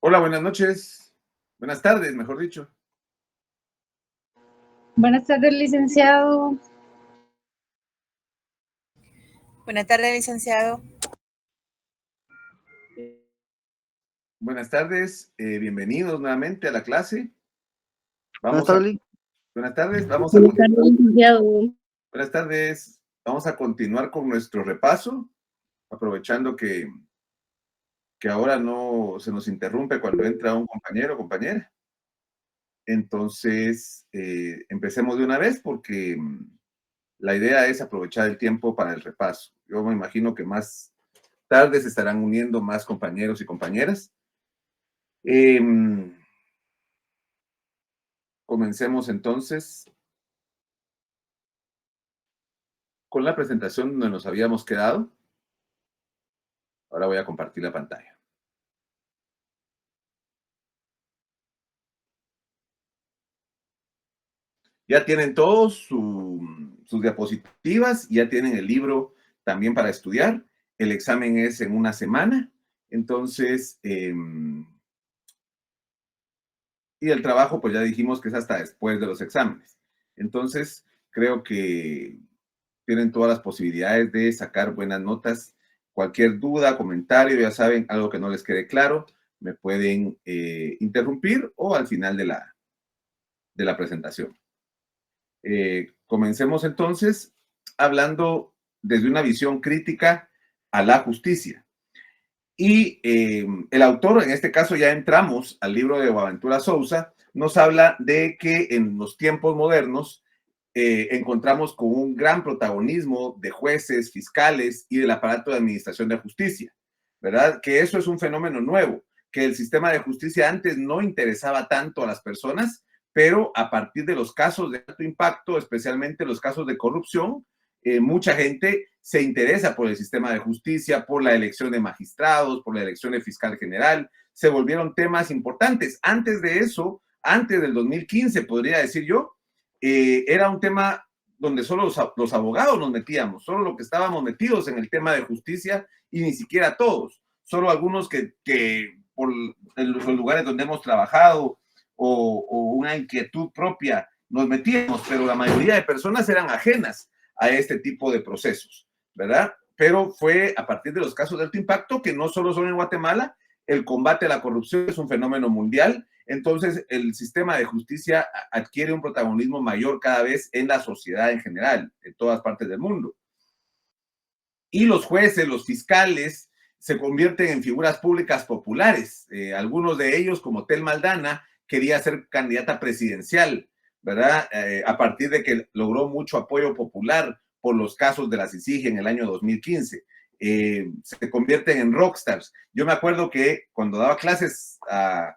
Hola, buenas noches. Buenas tardes, mejor dicho. Buenas tardes, licenciado. Buenas tardes, licenciado. Buenas tardes, bienvenidos nuevamente a la clase. Buenas tardes. Buenas tardes, Buenas tardes, licenciado. Buenas tardes. Vamos a continuar con nuestro repaso, aprovechando que ahora no se nos interrumpe cuando entra un compañero o compañera. Entonces, empecemos de una vez porque la idea es aprovechar el tiempo para el repaso. Yo me imagino que más tarde se estarán uniendo más compañeros y compañeras. Comencemos entonces con la presentación donde nos habíamos quedado. Ahora voy a compartir la pantalla. Ya tienen todos sus diapositivas, ya tienen el libro también para estudiar. El examen es en una semana, entonces, y el trabajo, pues ya dijimos que es hasta después de los exámenes. Entonces, creo que tienen todas las posibilidades de sacar buenas notas. Cualquier duda, comentario, ya saben, algo que no les quede claro, me pueden interrumpir o al final de la presentación. Comencemos entonces hablando desde una visión crítica a la justicia. Y el autor, en este caso ya entramos al libro de Boaventura Sousa, nos habla de que en los tiempos modernos encontramos con un gran protagonismo de jueces, fiscales y del aparato de administración de justicia, ¿verdad? Que eso es un fenómeno nuevo, que el sistema de justicia antes no interesaba tanto a las personas, pero a partir de los casos de alto impacto, especialmente los casos de corrupción, mucha gente se interesa por el sistema de justicia, por la elección de magistrados, por la elección de fiscal general, se volvieron temas importantes. Antes de eso, antes del 2015, podría decir yo, era un tema donde solo los abogados nos metíamos, solo los que estábamos metidos en el tema de justicia y ni siquiera todos, solo algunos que por los lugares donde hemos trabajado o una inquietud propia nos metíamos, pero la mayoría de personas eran ajenas a este tipo de procesos, ¿verdad? Pero fue a partir de los casos de alto impacto, que no solo son en Guatemala, el combate a la corrupción es un fenómeno mundial, entonces el sistema de justicia adquiere un protagonismo mayor cada vez en la sociedad en general, en todas partes del mundo. Y los jueces, los fiscales, se convierten en figuras públicas populares. Algunos de ellos, como Tel Maldana, quería ser candidata presidencial, ¿verdad? A partir de que logró mucho apoyo popular por los casos de la CICIG en el año 2015. Se convierten en rockstars. Yo me acuerdo que cuando daba clases a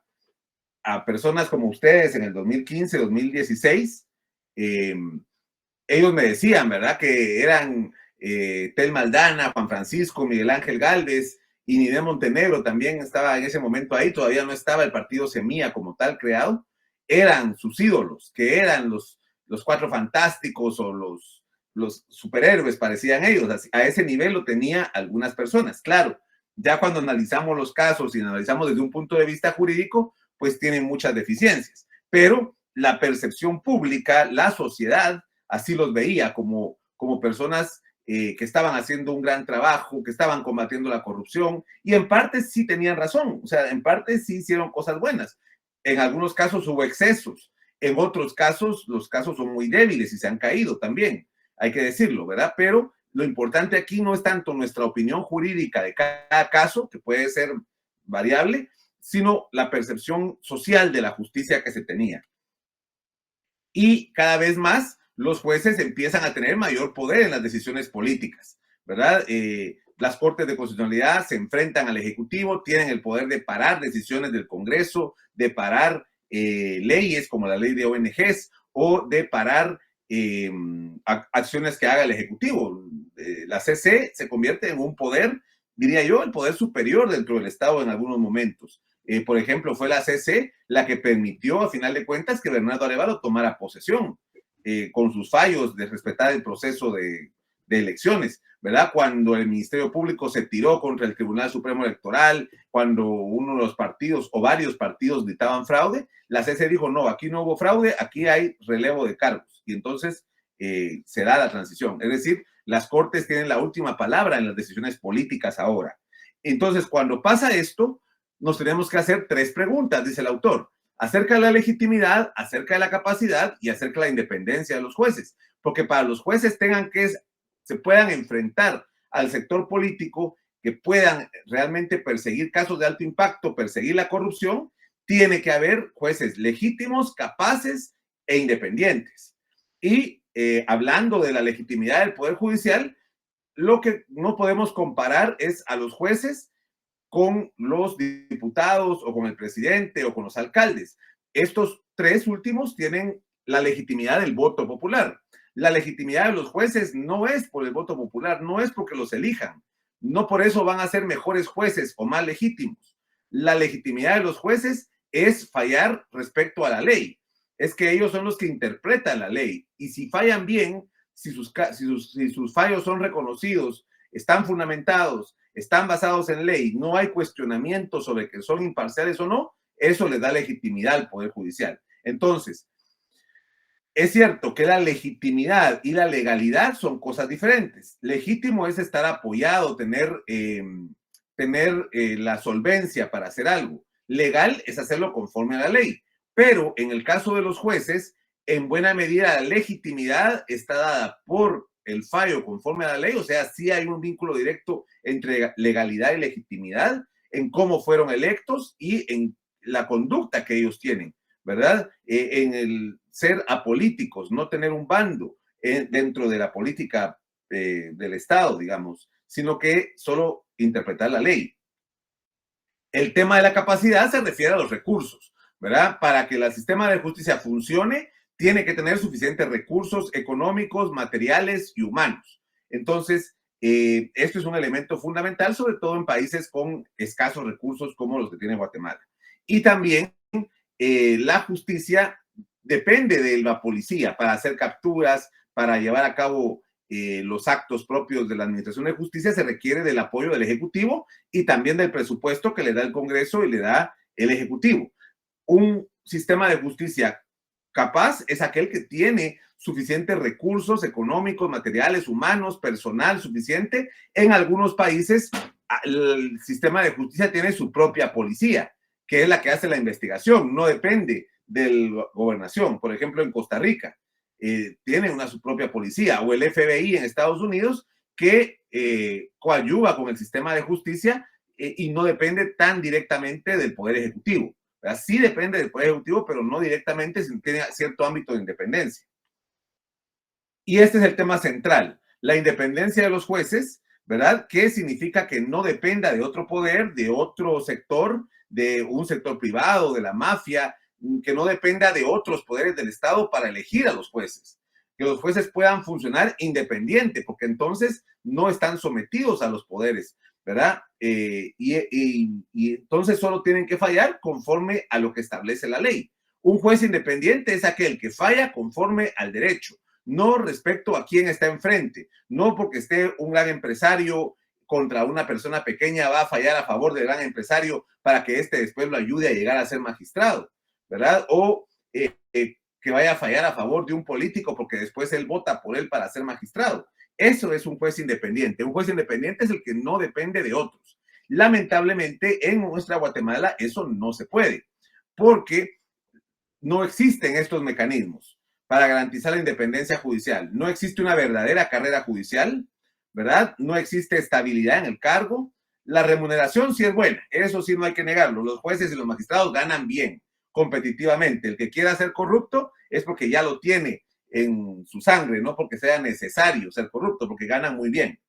personas como ustedes en el 2015, 2016, ellos me decían, ¿verdad? Que eran Tel Maldana, Juan Francisco, Miguel Ángel Gálvez y Ninel Montenegro también estaba en ese momento ahí, todavía no estaba el partido Semilla como tal creado, eran sus ídolos, que eran los Cuatro Fantásticos o los superhéroes, parecían ellos. A ese nivel lo tenía algunas personas. Claro, ya cuando analizamos los casos y analizamos desde un punto de vista jurídico, pues tienen muchas deficiencias. Pero la percepción pública, la sociedad, así los veía como personas que estaban haciendo un gran trabajo, que estaban combatiendo la corrupción, y en parte sí tenían razón, o sea, en parte sí hicieron cosas buenas. En algunos casos hubo excesos, en otros casos los casos son muy débiles y se han caído también, hay que decirlo, ¿verdad? Pero lo importante aquí no es tanto nuestra opinión jurídica de cada caso, que puede ser variable, sino la percepción social de la justicia que se tenía. Y cada vez más los jueces empiezan a tener mayor poder en las decisiones políticas, ¿verdad? Las cortes de constitucionalidad se enfrentan al Ejecutivo, tienen el poder de parar decisiones del Congreso, de parar leyes como la ley de ONGs o de parar acciones que haga el Ejecutivo. La CC se convierte en un poder, diría yo, el poder superior dentro del Estado en algunos momentos. Por ejemplo, fue la CC la que permitió, a final de cuentas, que Bernardo Arévalo tomara posesión, con sus fallos de respetar el proceso de de elecciones, ¿verdad? Cuando el Ministerio Público se tiró contra el Tribunal Supremo Electoral, cuando uno de los partidos o varios partidos gritaban fraude, la CC dijo, no, aquí no hubo fraude, aquí hay relevo de cargos. Y entonces se da la transición. Es decir, las Cortes tienen la última palabra en las decisiones políticas ahora. Entonces, cuando pasa esto, nos tenemos que hacer 3 preguntas, dice el autor, acerca de la legitimidad, acerca de la capacidad y acerca de la independencia de los jueces. Porque para los jueces se puedan enfrentar al sector político, que puedan realmente perseguir casos de alto impacto, perseguir la corrupción, tiene que haber jueces legítimos, capaces e independientes. Y hablando de la legitimidad del Poder Judicial, lo que no podemos comparar es a los jueces con los diputados o con el presidente o con los alcaldes. Estos 3 últimos tienen la legitimidad del voto popular. La legitimidad de los jueces no es por el voto popular, no es porque los elijan. No por eso van a ser mejores jueces o más legítimos. La legitimidad de los jueces es fallar respecto a la ley. Es que ellos son los que interpretan la ley. Y si fallan bien, si sus fallos son reconocidos, están fundamentados, están basados en ley, no hay cuestionamiento sobre que son imparciales o no, eso les da legitimidad al Poder Judicial. Entonces, es cierto que la legitimidad y la legalidad son cosas diferentes. Legítimo es estar apoyado, tener la solvencia para hacer algo. Legal es hacerlo conforme a la ley. Pero en el caso de los jueces, en buena medida la legitimidad está dada por el fallo conforme a la ley, o sea, sí hay un vínculo directo entre legalidad y legitimidad en cómo fueron electos y en la conducta que ellos tienen, ¿verdad? En el ser apolíticos, no tener un bando dentro de la política del Estado, digamos, sino que solo interpretar la ley. El tema de la capacidad se refiere a los recursos, ¿verdad? Para que el sistema de justicia funcione, tiene que tener suficientes recursos económicos, materiales y humanos. Entonces, esto es un elemento fundamental, sobre todo en países con escasos recursos como los que tiene Guatemala. Y también la justicia depende de la policía para hacer capturas, para llevar a cabo los actos propios de la Administración de Justicia. Se requiere del apoyo del Ejecutivo y también del presupuesto que le da el Congreso y le da el Ejecutivo. Un sistema de justicia capaz es aquel que tiene suficientes recursos económicos, materiales, humanos, personal suficiente. En algunos países, el sistema de justicia tiene su propia policía, que es la que hace la investigación, no depende de la gobernación. Por ejemplo, en Costa Rica, tiene su propia policía, o el FBI en Estados Unidos, que coadyuva con el sistema de justicia y no depende tan directamente del Poder Ejecutivo. Sí depende del Poder Ejecutivo, pero no directamente, sino tiene cierto ámbito de independencia. Y este es el tema central, la independencia de los jueces, ¿verdad? ¿Qué significa? Que no dependa de otro poder, de otro sector, de un sector privado, de la mafia, que no dependa de otros poderes del Estado para elegir a los jueces. Que los jueces puedan funcionar independiente, porque entonces no están sometidos a los poderes, ¿verdad? Y entonces solo tienen que fallar conforme a lo que establece la ley. Un juez independiente es aquel que falla conforme al derecho, no respecto a quién está enfrente, no porque esté un gran empresario contra una persona pequeña va a fallar a favor del gran empresario para que éste después lo ayude a llegar a ser magistrado, ¿verdad? O que vaya a fallar a favor de un político porque después él vota por él para ser magistrado. Eso es un juez independiente. Un juez independiente es el que no depende de otros. Lamentablemente, en nuestra Guatemala eso no se puede, porque no existen estos mecanismos para garantizar la independencia judicial. No existe una verdadera carrera judicial, ¿verdad? No existe estabilidad en el cargo. La remuneración sí es buena, eso sí no hay que negarlo. Los jueces y los magistrados ganan bien, competitivamente. El que quiera ser corrupto es porque ya lo tiene en su sangre, no porque sea necesario ser corrupto, porque ganan muy bien.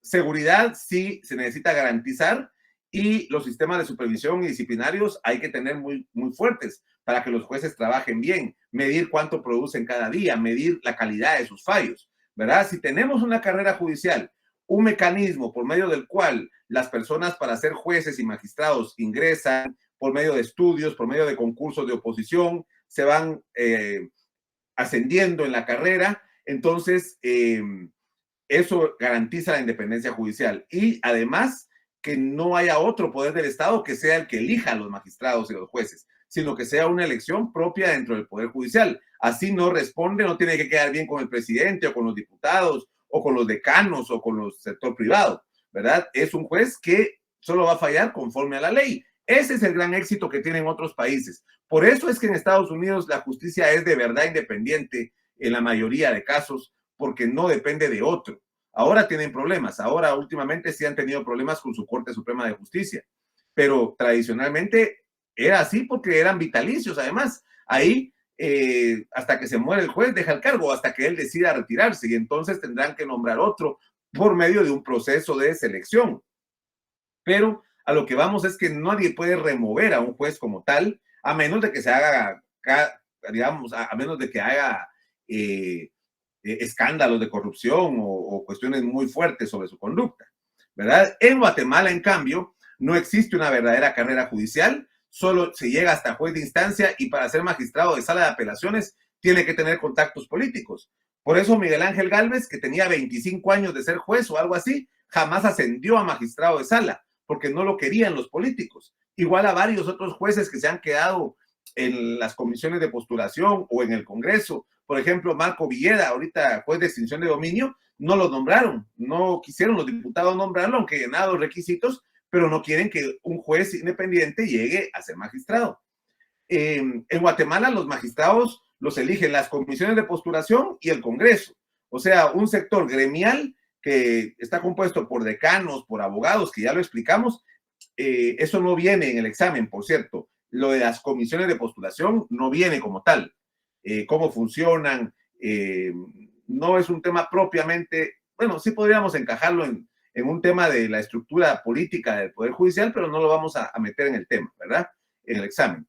Seguridad sí se necesita garantizar y los sistemas de supervisión y disciplinarios hay que tener muy, muy fuertes para que los jueces trabajen bien, medir cuánto producen cada día, medir la calidad de sus fallos, ¿verdad? Si tenemos una carrera judicial, un mecanismo por medio del cual las personas para ser jueces y magistrados ingresan por medio de estudios, por medio de concursos de oposición, se van ascendiendo en la carrera, Entonces, eso garantiza la independencia judicial y además que no haya otro poder del Estado que sea el que elija a los magistrados y los jueces, sino que sea una elección propia dentro del Poder Judicial. Así no responde, no tiene que quedar bien con el presidente o con los diputados o con los decanos o con el sector privado, ¿verdad? Es un juez que solo va a fallar conforme a la ley. Ese es el gran éxito que tienen otros países. Por eso es que en Estados Unidos la justicia es de verdad independiente en la mayoría de casos, porque no depende de otro. Ahora tienen problemas, ahora últimamente sí han tenido problemas con su Corte Suprema de Justicia, pero tradicionalmente era así porque eran vitalicios. Además, ahí hasta que se muere el juez deja el cargo, hasta que él decida retirarse, y entonces tendrán que nombrar otro por medio de un proceso de selección. Pero a lo que vamos es que nadie puede remover a un juez como tal, a menos de que se haga, digamos, a menos de que haga escándalos de corrupción o cuestiones muy fuertes sobre su conducta, ¿verdad? En Guatemala, en cambio, no existe una verdadera carrera judicial, solo se llega hasta juez de instancia y para ser magistrado de sala de apelaciones tiene que tener contactos políticos. Por eso Miguel Ángel Gálvez, que tenía 25 años de ser juez o algo así, jamás ascendió a magistrado de sala, porque no lo querían los políticos. Igual a varios otros jueces que se han quedado en las comisiones de postulación o en el Congreso. Por ejemplo, Marco Villeda, ahorita juez de extinción de dominio, no lo nombraron, no quisieron los diputados nombrarlo, aunque llenaba los requisitos, pero no quieren que un juez independiente llegue a ser magistrado. En Guatemala los magistrados los eligen las comisiones de postulación y el Congreso, o sea, un sector gremial que está compuesto por decanos, por abogados, que ya lo explicamos. Eso no viene en el examen, por cierto. Lo de las comisiones de postulación no viene como tal. Cómo funcionan, no es un tema propiamente, bueno, sí podríamos encajarlo en un tema de la estructura política del Poder Judicial, pero no lo vamos a meter en el tema, ¿verdad? En el examen.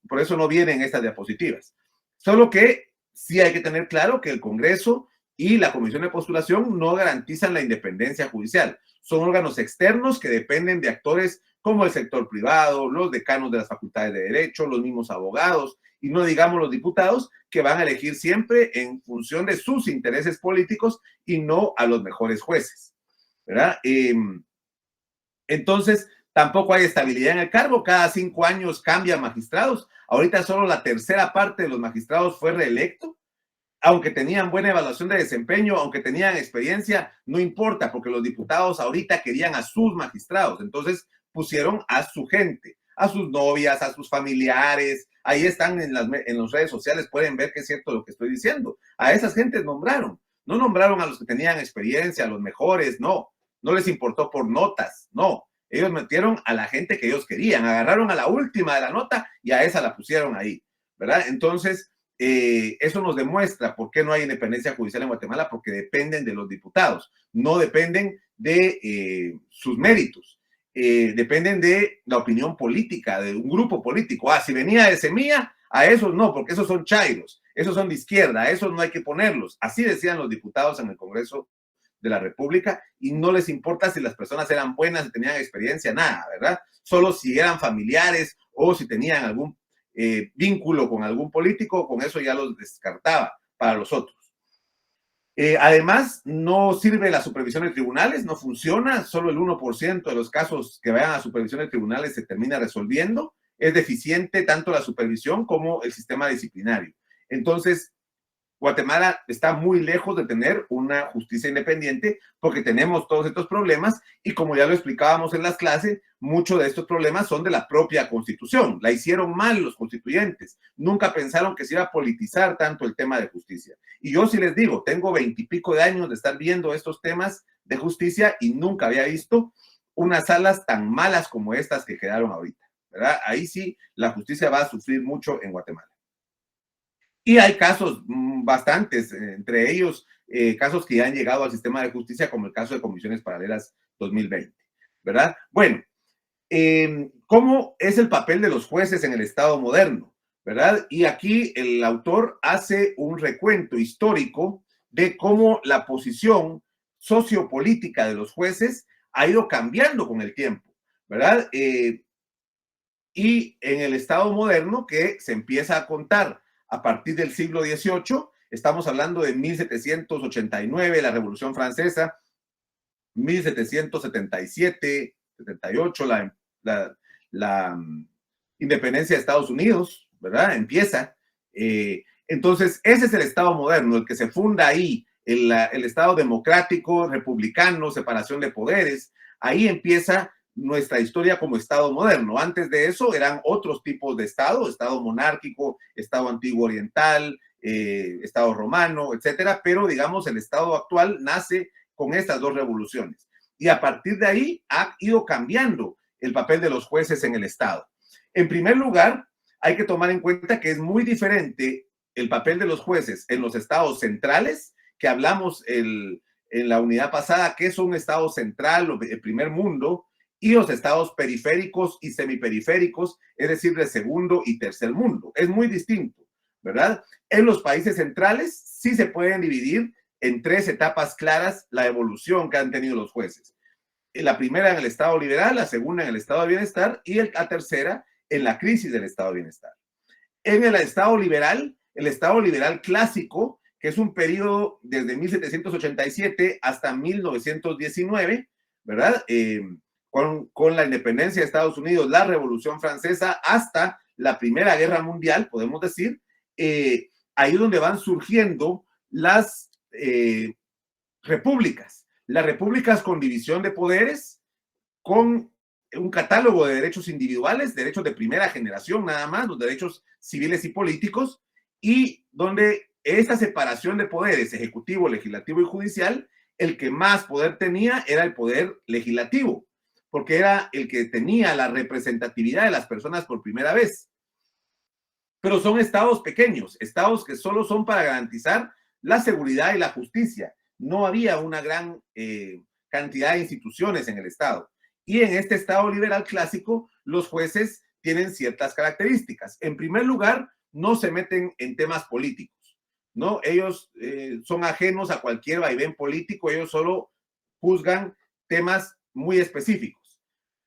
Por eso no vienen estas diapositivas. Solo que sí hay que tener claro que el Congreso y la Comisión de Postulación no garantizan la independencia judicial. Son órganos externos que dependen de actores como el sector privado, los decanos de las facultades de Derecho, los mismos abogados, y no digamos los diputados, que van a elegir siempre en función de sus intereses políticos y no a los mejores jueces, ¿verdad? Entonces, tampoco hay estabilidad en el cargo. Cada 5 años cambian magistrados. Ahorita solo la tercera parte de los magistrados fue reelecto. Aunque tenían buena evaluación de desempeño, aunque tenían experiencia, no importa, porque los diputados ahorita querían a sus magistrados. Entonces pusieron a su gente, a sus novias, a sus familiares. Ahí están en las redes sociales, pueden ver que es cierto lo que estoy diciendo. A esas gentes nombraron. No nombraron a los que tenían experiencia, a los mejores, no. No les importó por notas, no. Ellos metieron a la gente que ellos querían, agarraron a la última de la nota y a esa la pusieron ahí, ¿verdad? Entonces, eso nos demuestra por qué no hay independencia judicial en Guatemala, porque dependen de los diputados, no dependen de sus méritos, dependen de la opinión política, de un grupo político. Si venía de Semilla, a esos no, porque esos son chairos, esos son de izquierda, a esos no hay que ponerlos. Así decían los diputados en el Congreso de la República, y no les importa si las personas eran buenas, si tenían experiencia, nada, ¿verdad? Solo si eran familiares o si tenían algún vínculo con algún político, con eso ya los descartaba para los otros. Además, no sirve la supervisión de tribunales, no funciona, solo el 1% de los casos que vayan a supervisión de tribunales se termina resolviendo. Es deficiente tanto la supervisión como el sistema disciplinario. Entonces, Guatemala está muy lejos de tener una justicia independiente porque tenemos todos estos problemas y, como ya lo explicábamos en las clases, muchos de estos problemas son de la propia Constitución. La hicieron mal los constituyentes. Nunca pensaron que se iba a politizar tanto el tema de justicia. Y yo sí les digo, tengo 20 y pico de años de estar viendo estos temas de justicia y nunca había visto unas salas tan malas como estas que quedaron ahorita, ¿verdad? Ahí sí la justicia va a sufrir mucho en Guatemala. Y hay casos bastantes, entre ellos casos que ya han llegado al sistema de justicia, como el caso de Comisiones Paralelas 2020, ¿verdad? Bueno, ¿cómo es el papel de los jueces en el Estado moderno, verdad? Y aquí el autor hace un recuento histórico de cómo la posición sociopolítica de los jueces ha ido cambiando con el tiempo, ¿verdad? Y en el Estado moderno, que se empieza a contar a partir del siglo XVIII, Estamos hablando de 1789, la Revolución Francesa, 1777, 78, la independencia de Estados Unidos, ¿verdad? Empieza. Entonces, ese es el Estado moderno, el que se funda ahí, el Estado democrático, republicano, separación de poderes. Ahí empieza nuestra historia como Estado moderno. Antes de eso eran otros tipos de Estado, Estado monárquico, Estado antiguo oriental, Estado romano, etcétera, pero digamos el Estado actual nace con estas dos revoluciones. Y a partir de ahí ha ido cambiando el papel de los jueces en el Estado. En primer lugar, hay que tomar en cuenta que es muy diferente el papel de los jueces en los estados centrales, que hablamos en la unidad pasada, que es un estado central, el primer mundo, y los estados periféricos y semiperiféricos, es decir, de segundo y tercer mundo. Es muy distinto, ¿verdad? En los países centrales sí se pueden dividir en tres etapas claras la evolución que han tenido los jueces. La primera en el estado liberal, la segunda en el estado de bienestar y la tercera en la crisis del estado de bienestar. En el estado liberal clásico, que es un periodo desde 1787 hasta 1919, ¿verdad? Con la independencia de Estados Unidos, la Revolución Francesa, hasta la Primera Guerra Mundial, podemos decir, ahí es donde van surgiendo las repúblicas. Las repúblicas con división de poderes, con un catálogo de derechos individuales, derechos de primera generación nada más, los derechos civiles y políticos, y donde esta separación de poderes, ejecutivo, legislativo y judicial, el que más poder tenía era el poder legislativo, porque era el que tenía la representatividad de las personas por primera vez. Pero son estados pequeños, estados que solo son para garantizar la seguridad y la justicia. No había una gran cantidad de instituciones en el estado. Y en este estado liberal clásico, los jueces tienen ciertas características. En primer lugar, no se meten en temas políticos, ¿no? Ellos son ajenos a cualquier vaivén político, ellos solo juzgan temas muy específicos.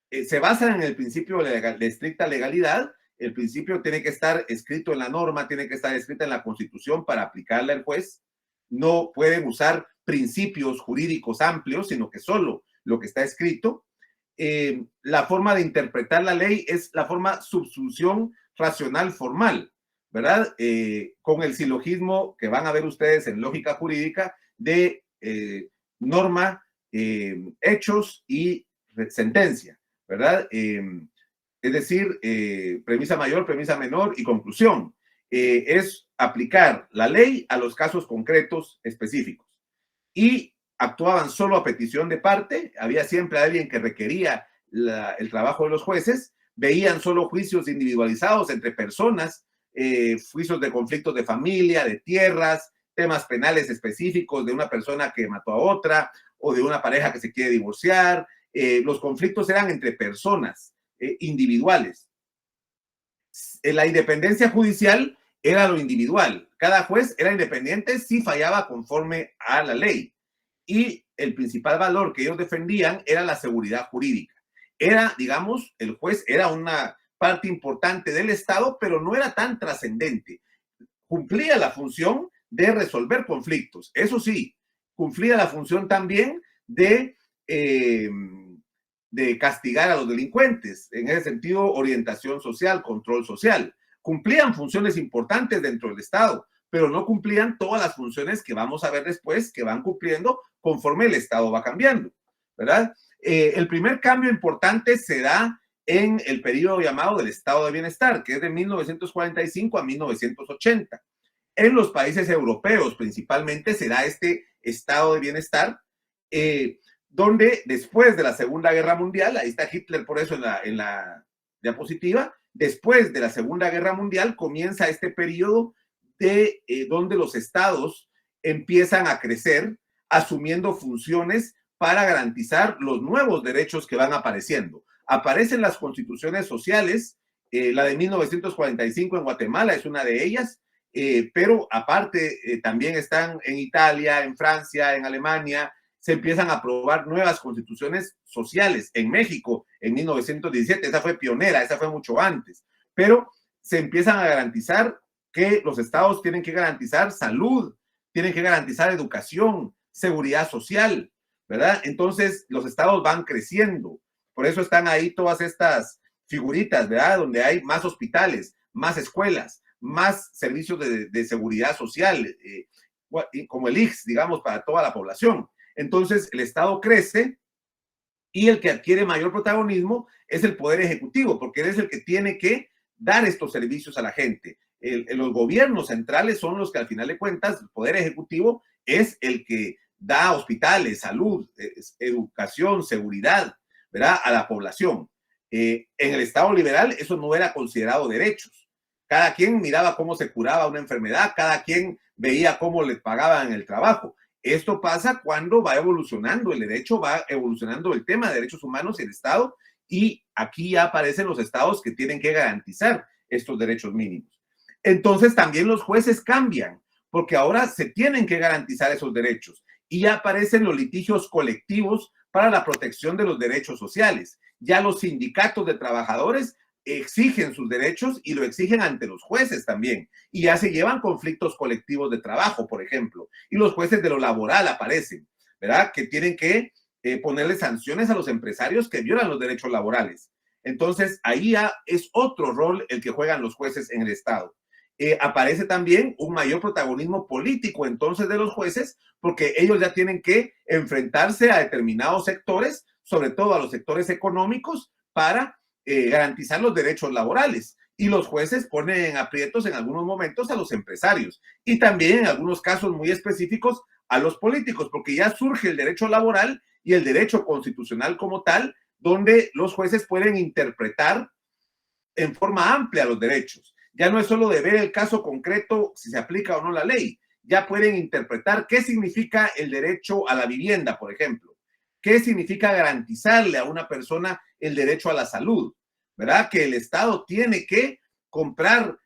Se basan en el principio de estricta legalidad. El principio tiene que estar escrito en la norma, tiene que estar escrita en la Constitución para aplicarla al juez. No pueden usar principios jurídicos amplios, sino que solo lo que está escrito. La forma de interpretar la ley es la forma subsunción racional formal, ¿verdad? Con el silogismo que van a ver ustedes en lógica jurídica de norma, hechos y sentencia, ¿verdad? Es decir, premisa mayor, premisa menor y conclusión. Es aplicar la ley a los casos concretos específicos. Y actuaban solo a petición de parte, había siempre alguien que requería el trabajo de los jueces, veían solo juicios individualizados entre personas, juicios de conflictos de familia, de tierras, temas penales específicos de una persona que mató a otra o de una pareja que se quiere divorciar. Los conflictos eran entre personas individuales. La independencia judicial era lo individual. Cada juez era independiente si fallaba conforme a la ley. Y el principal valor que ellos defendían era la seguridad jurídica. Era, digamos, el juez era una parte importante del Estado, pero no era tan trascendente. Cumplía la función de resolver conflictos. Eso sí, cumplía la función también de castigar a los delincuentes. En ese sentido, orientación social, control social. Cumplían funciones importantes dentro del Estado, pero no cumplían todas las funciones que vamos a ver después, que van cumpliendo conforme el Estado va cambiando, ¿verdad? El primer cambio importante se da en el periodo llamado del Estado de Bienestar, que es de 1945 a 1980. En los países europeos principalmente se da este Estado de Bienestar, donde después de la Segunda Guerra Mundial, ahí está Hitler por eso en la diapositiva, después de la Segunda Guerra Mundial comienza este periodo de donde los estados empiezan a crecer asumiendo funciones para garantizar los nuevos derechos que van apareciendo. Aparecen las constituciones sociales, la de 1945 en Guatemala es una de ellas, pero aparte también están en Italia, en Francia, en Alemania, se empiezan a aprobar nuevas constituciones sociales. En México, en 1917, esa fue pionera, esa fue mucho antes, pero se empiezan a garantizar que los estados tienen que garantizar salud, tienen que garantizar educación, seguridad social, ¿verdad? Entonces, los estados van creciendo. Por eso están ahí todas estas figuritas, ¿verdad? Donde hay más hospitales, más escuelas, más servicios de seguridad social, como el ICS, digamos, para toda la población. Entonces, el Estado crece y el que adquiere mayor protagonismo es el Poder Ejecutivo, porque él es el que tiene que dar estos servicios a la gente. Los gobiernos centrales son los que, al final de cuentas, el Poder Ejecutivo es el que da hospitales, salud, educación, seguridad, ¿verdad?, a la población. En el Estado liberal eso no era considerado derechos. Cada quien miraba cómo se curaba una enfermedad, cada quien veía cómo le pagaban el trabajo. Esto pasa cuando va evolucionando el derecho, va evolucionando el tema de derechos humanos y el Estado, y aquí ya aparecen los estados que tienen que garantizar estos derechos mínimos. Entonces también los jueces cambian, porque ahora se tienen que garantizar esos derechos, y ya aparecen los litigios colectivos para la protección de los derechos sociales. Ya los sindicatos de trabajadores exigen sus derechos y lo exigen ante los jueces también. Y ya se llevan conflictos colectivos de trabajo, por ejemplo. Y los jueces de lo laboral aparecen, ¿verdad? Que tienen que ponerle sanciones a los empresarios que violan los derechos laborales. Entonces, ahí ya es otro rol el que juegan los jueces en el Estado. Aparece también un mayor protagonismo político entonces de los jueces, porque ellos ya tienen que enfrentarse a determinados sectores, sobre todo a los sectores económicos, para garantizar los derechos laborales. Y los jueces ponen en aprietos en algunos momentos a los empresarios y también en algunos casos muy específicos a los políticos, porque ya surge el derecho laboral y el derecho constitucional como tal, donde los jueces pueden interpretar en forma amplia los derechos. Ya no es solo de ver el caso concreto, si se aplica o no la ley, ya pueden interpretar qué significa el derecho a la vivienda, por ejemplo, qué significa garantizarle a una persona el derecho a la salud, ¿verdad? Que el Estado tiene que comprar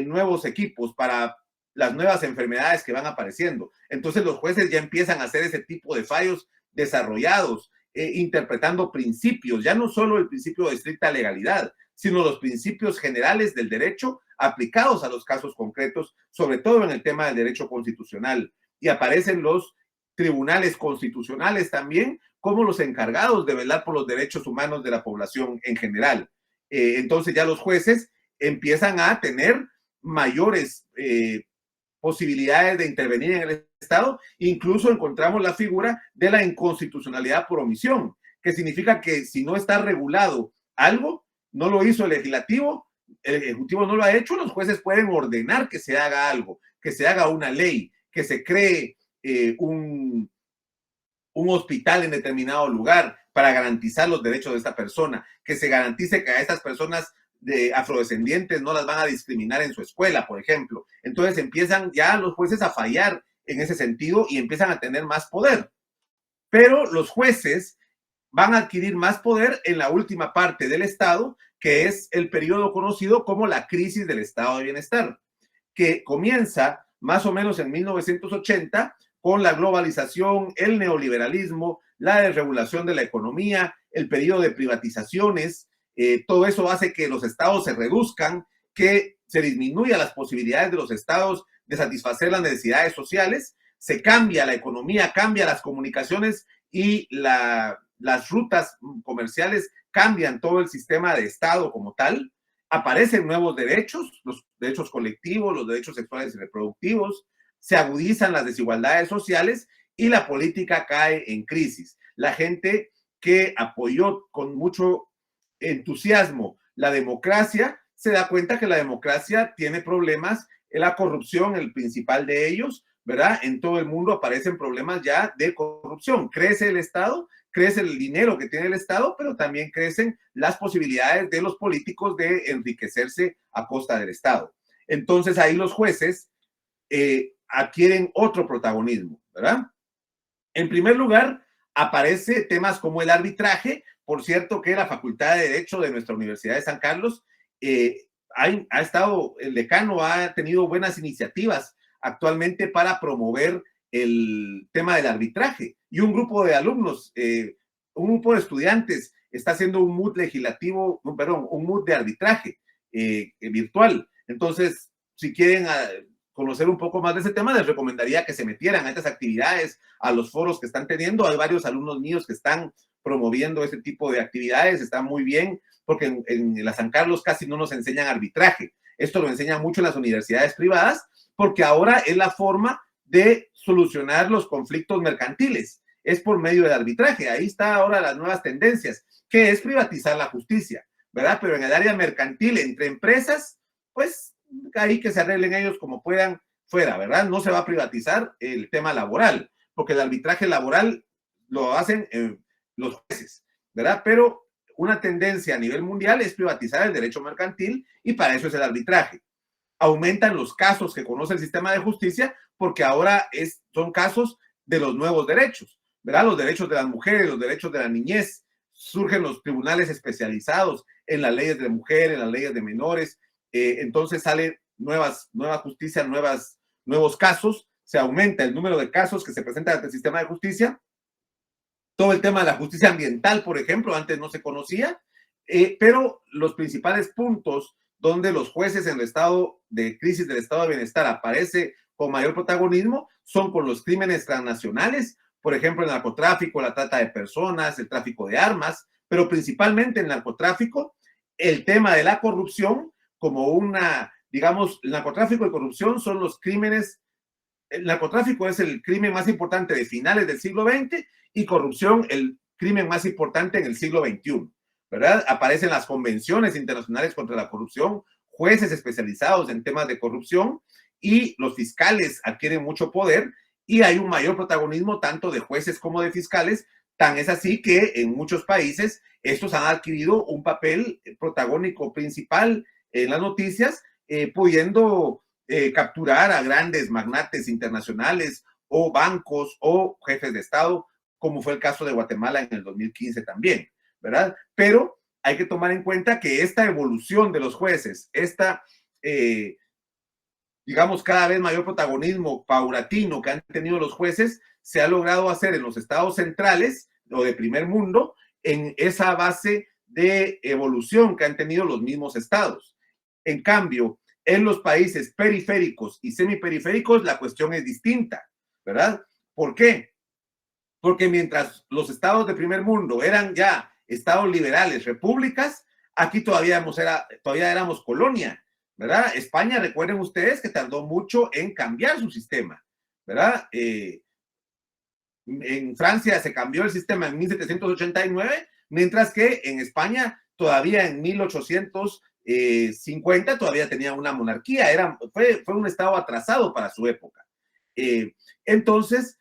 nuevos equipos para las nuevas enfermedades que van apareciendo. Entonces los jueces ya empiezan a hacer ese tipo de fallos desarrollados, interpretando principios, ya no solo el principio de estricta legalidad, sino los principios generales del derecho aplicados a los casos concretos, sobre todo en el tema del derecho constitucional. Y aparecen los tribunales constitucionales también como los encargados de velar por los derechos humanos de la población en general. Entonces ya los jueces empiezan a tener mayores posibilidades de intervenir en el Estado. Incluso encontramos la figura de la inconstitucionalidad por omisión, que significa que si no está regulado algo, no lo hizo el legislativo, el ejecutivo no lo ha hecho, los jueces pueden ordenar que se haga algo, que se haga una ley, que se cree un hospital en determinado lugar para garantizar los derechos de esta persona, que se garantice que a estas personas de afrodescendientes no las van a discriminar en su escuela, por ejemplo. Entonces empiezan ya los jueces a fallar en ese sentido y empiezan a tener más poder. Pero los jueces van a adquirir más poder en la última parte del Estado, que es el periodo conocido como la crisis del estado de bienestar, que comienza más o menos en 1980 con la globalización, el neoliberalismo, la desregulación de la economía, el periodo de privatizaciones. Todo eso hace que los estados se reduzcan, que se disminuyan las posibilidades de los estados de satisfacer las necesidades sociales, se cambia la economía, cambia las comunicaciones y las rutas comerciales, cambian todo el sistema de Estado como tal, aparecen nuevos derechos, los derechos colectivos, los derechos sexuales y reproductivos, se agudizan las desigualdades sociales y la política cae en crisis. La gente que apoyó con mucho entusiasmo la democracia se da cuenta que la democracia tiene problemas, la corrupción, el principal de ellos, ¿verdad? En todo el mundo aparecen problemas ya de corrupción. Crece el Estado, crece el dinero que tiene el Estado, pero también crecen las posibilidades de los políticos de enriquecerse a costa del Estado. Entonces ahí los jueces adquieren otro protagonismo, ¿verdad? En primer lugar, aparece temas como el arbitraje. Por cierto, que la Facultad de Derecho de nuestra Universidad de San Carlos ha estado, el decano ha tenido buenas iniciativas actualmente para promover el tema del arbitraje, y un grupo de alumnos, un grupo de estudiantes está haciendo un MOOC de arbitraje virtual. Entonces, si quieren conocer un poco más de ese tema, les recomendaría que se metieran a estas actividades, a los foros que están teniendo. Hay varios alumnos míos que están promoviendo este tipo de actividades, está muy bien, porque en la San Carlos casi no nos enseñan arbitraje. Esto lo enseñan mucho en las universidades privadas, porque ahora es la forma de solucionar los conflictos mercantiles, es por medio del arbitraje. Ahí está ahora las nuevas tendencias, que es privatizar la justicia, ¿verdad? Pero en el área mercantil, entre empresas, pues ahí que se arreglen ellos como puedan fuera, ¿verdad? No se va a privatizar el tema laboral, porque el arbitraje laboral lo hacen los jueces, ¿verdad? Pero una tendencia a nivel mundial es privatizar el derecho mercantil y para eso es el arbitraje. Aumentan los casos que conoce el sistema de justicia porque ahora son casos de los nuevos derechos, ¿verdad? Los derechos de las mujeres, los derechos de la niñez. Surgen los tribunales especializados en las leyes de mujer, en las leyes de menores. Entonces sale nueva justicia, nuevos casos. Se aumenta el número de casos que se presentan ante el sistema de justicia. Todo el tema de la justicia ambiental, por ejemplo, antes no se conocía, pero los principales puntos donde los jueces en el estado de crisis del estado de bienestar aparece con mayor protagonismo son con los crímenes transnacionales, por ejemplo, el narcotráfico, la trata de personas, el tráfico de armas, pero principalmente el narcotráfico, el tema de la corrupción como digamos, el narcotráfico y corrupción son los crímenes. El narcotráfico es el crimen más importante de finales del siglo XX y corrupción el crimen más importante en el siglo XXI, ¿verdad? Aparecen las convenciones internacionales contra la corrupción, jueces especializados en temas de corrupción y los fiscales adquieren mucho poder y hay un mayor protagonismo tanto de jueces como de fiscales. Tan es así que en muchos países estos han adquirido un papel protagónico principal en las noticias, pudiendo capturar a grandes magnates internacionales o bancos o jefes de Estado, como fue el caso de Guatemala en el 2015 también, ¿verdad? Pero hay que tomar en cuenta que esta evolución de los jueces, digamos, cada vez mayor protagonismo paulatino que han tenido los jueces, se ha logrado hacer en los estados centrales o de primer mundo en esa base de evolución que han tenido los mismos estados. En cambio, en los países periféricos y semiperiféricos, la cuestión es distinta, ¿verdad? ¿Por qué? Porque mientras los estados de primer mundo eran ya estados liberales, repúblicas, aquí todavía éramos colonia, ¿verdad? España, recuerden ustedes que tardó mucho en cambiar su sistema, ¿verdad? En Francia se cambió el sistema en 1789, mientras que en España todavía en 1850 todavía tenía una monarquía, fue un estado atrasado para su época. Entonces,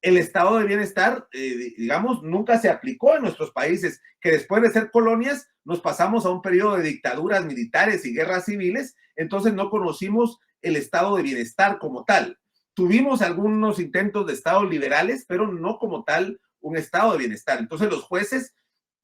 el estado de bienestar, digamos, nunca se aplicó en nuestros países, que después de ser colonias nos pasamos a un periodo de dictaduras militares y guerras civiles, entonces no conocimos el estado de bienestar como tal. Tuvimos algunos intentos de estados liberales, pero no como tal un estado de bienestar. Entonces los jueces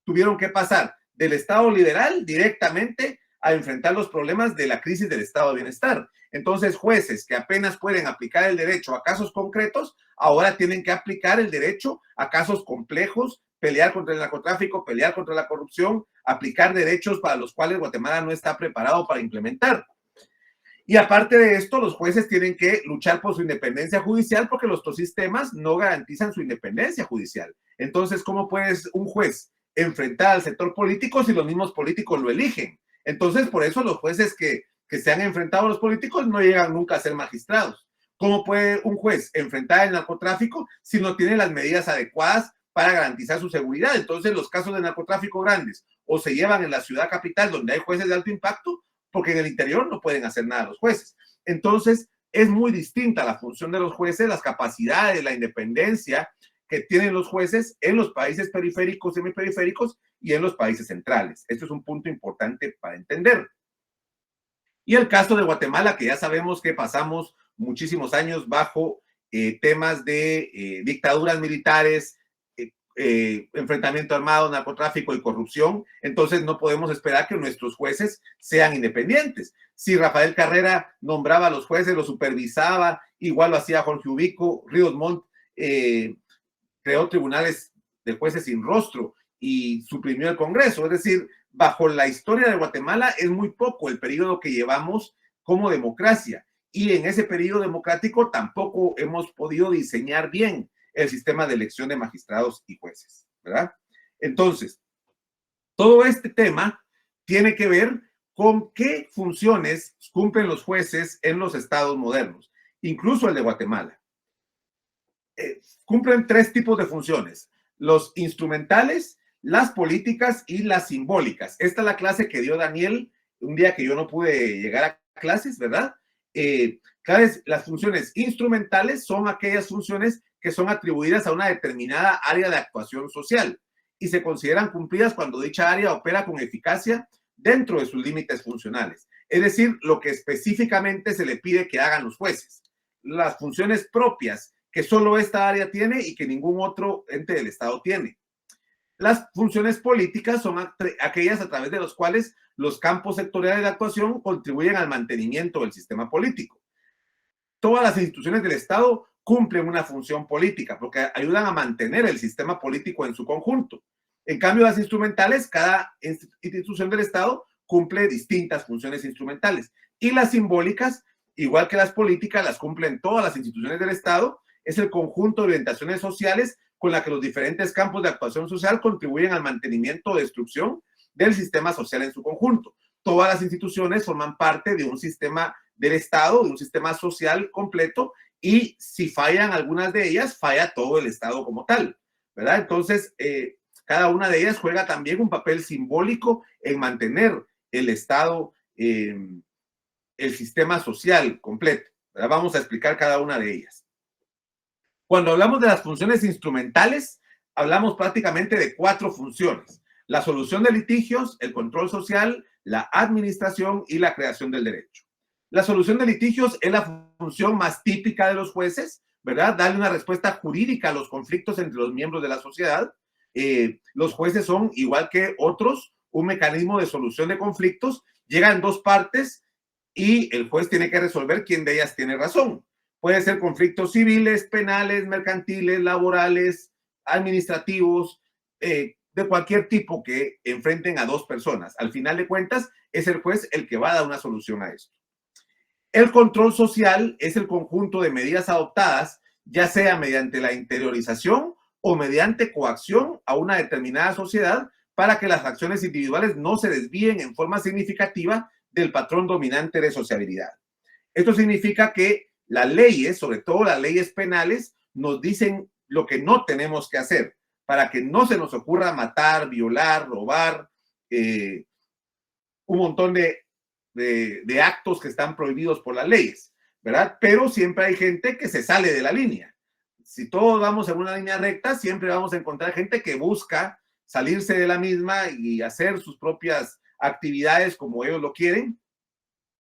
tuvieron que pasar del estado liberal directamente a enfrentar los problemas de la crisis del estado de bienestar. Entonces, jueces que apenas pueden aplicar el derecho a casos concretos, ahora tienen que aplicar el derecho a casos complejos, pelear contra el narcotráfico, pelear contra la corrupción, aplicar derechos para los cuales Guatemala no está preparado para implementar. Y aparte de esto, los jueces tienen que luchar por su independencia judicial porque los dos sistemas no garantizan su independencia judicial. Entonces, ¿cómo puede un juez enfrentar al sector político si los mismos políticos lo eligen? Entonces, por eso los jueces que se han enfrentado a los políticos no llegan nunca a ser magistrados. ¿Cómo puede un juez enfrentar el narcotráfico si no tiene las medidas adecuadas para garantizar su seguridad? Entonces, los casos de narcotráfico grandes o se llevan en la ciudad capital donde hay jueces de alto impacto, porque en el interior no pueden hacer nada los jueces. Entonces, es muy distinta la función de los jueces, las capacidades, la independencia que tienen los jueces en los países periféricos, semiperiféricos y en los países centrales. Esto es un punto importante para entender. Y el caso de Guatemala, que ya sabemos que pasamos muchísimos años bajo temas de dictaduras militares, enfrentamiento armado, narcotráfico y corrupción, entonces no podemos esperar que nuestros jueces sean independientes. Si Rafael Carrera nombraba a los jueces, los supervisaba, igual lo hacía Jorge Ubico, Ríos Montt creó tribunales de jueces sin rostro y suprimió el Congreso. Es decir, bajo la historia de Guatemala es muy poco el periodo que llevamos como democracia. Y en ese periodo democrático tampoco hemos podido diseñar bien el sistema de elección de magistrados y jueces, ¿verdad? Entonces, todo este tema tiene que ver con qué funciones cumplen los jueces en los estados modernos, incluso el de Guatemala. Cumplen tres tipos de funciones: los instrumentales, las políticas y las simbólicas. Esta es la clase que dio Daniel un día que yo no pude llegar a clases, ¿verdad? Las funciones instrumentales son aquellas funciones que son atribuidas a una determinada área de actuación social y se consideran cumplidas cuando dicha área opera con eficacia dentro de sus límites funcionales. Es decir, lo que específicamente se le pide que hagan los jueces. Las funciones propias que solo esta área tiene y que ningún otro ente del Estado tiene. Las funciones políticas son aquellas a través de las cuales los campos sectoriales de actuación contribuyen al mantenimiento del sistema político. Todas las instituciones del Estado cumplen una función política porque ayudan a mantener el sistema político en su conjunto. En cambio, las instrumentales, cada institución del Estado cumple distintas funciones instrumentales. Y las simbólicas, igual que las políticas, las cumplen todas las instituciones del Estado. Es el conjunto de orientaciones sociales con la que los diferentes campos de actuación social contribuyen al mantenimiento o destrucción del sistema social en su conjunto. Todas las instituciones forman parte de un sistema del Estado, de un sistema social completo, y si fallan algunas de ellas, falla todo el Estado como tal, ¿verdad? Entonces, cada una de ellas juega también un papel simbólico en mantener el Estado, el sistema social completo, ¿verdad? Vamos a explicar cada una de ellas. Cuando hablamos de las funciones instrumentales, hablamos prácticamente de 4 funciones: la solución de litigios, el control social, la administración y la creación del derecho. La solución de litigios es la función más típica de los jueces, ¿verdad? Darle una respuesta jurídica a los conflictos entre los miembros de la sociedad. Los jueces son, igual que otros, un mecanismo de solución de conflictos. Llegan 2 partes y el juez tiene que resolver quién de ellas tiene razón. Puede ser conflictos civiles, penales, mercantiles, laborales, administrativos, de cualquier tipo que enfrenten a 2 personas. Al final de cuentas, es el juez el que va a dar una solución a esto. El control social es el conjunto de medidas adoptadas, ya sea mediante la interiorización o mediante coacción a una determinada sociedad para que las acciones individuales no se desvíen en forma significativa del patrón dominante de sociabilidad. Esto significa que las leyes, sobre todo las leyes penales, nos dicen lo que no tenemos que hacer para que no se nos ocurra matar, violar, robar, un montón de actos que están prohibidos por las leyes, ¿verdad? Pero siempre hay gente que se sale de la línea. Si todos vamos en una línea recta, siempre vamos a encontrar gente que busca salirse de la misma y hacer sus propias actividades como ellos lo quieren.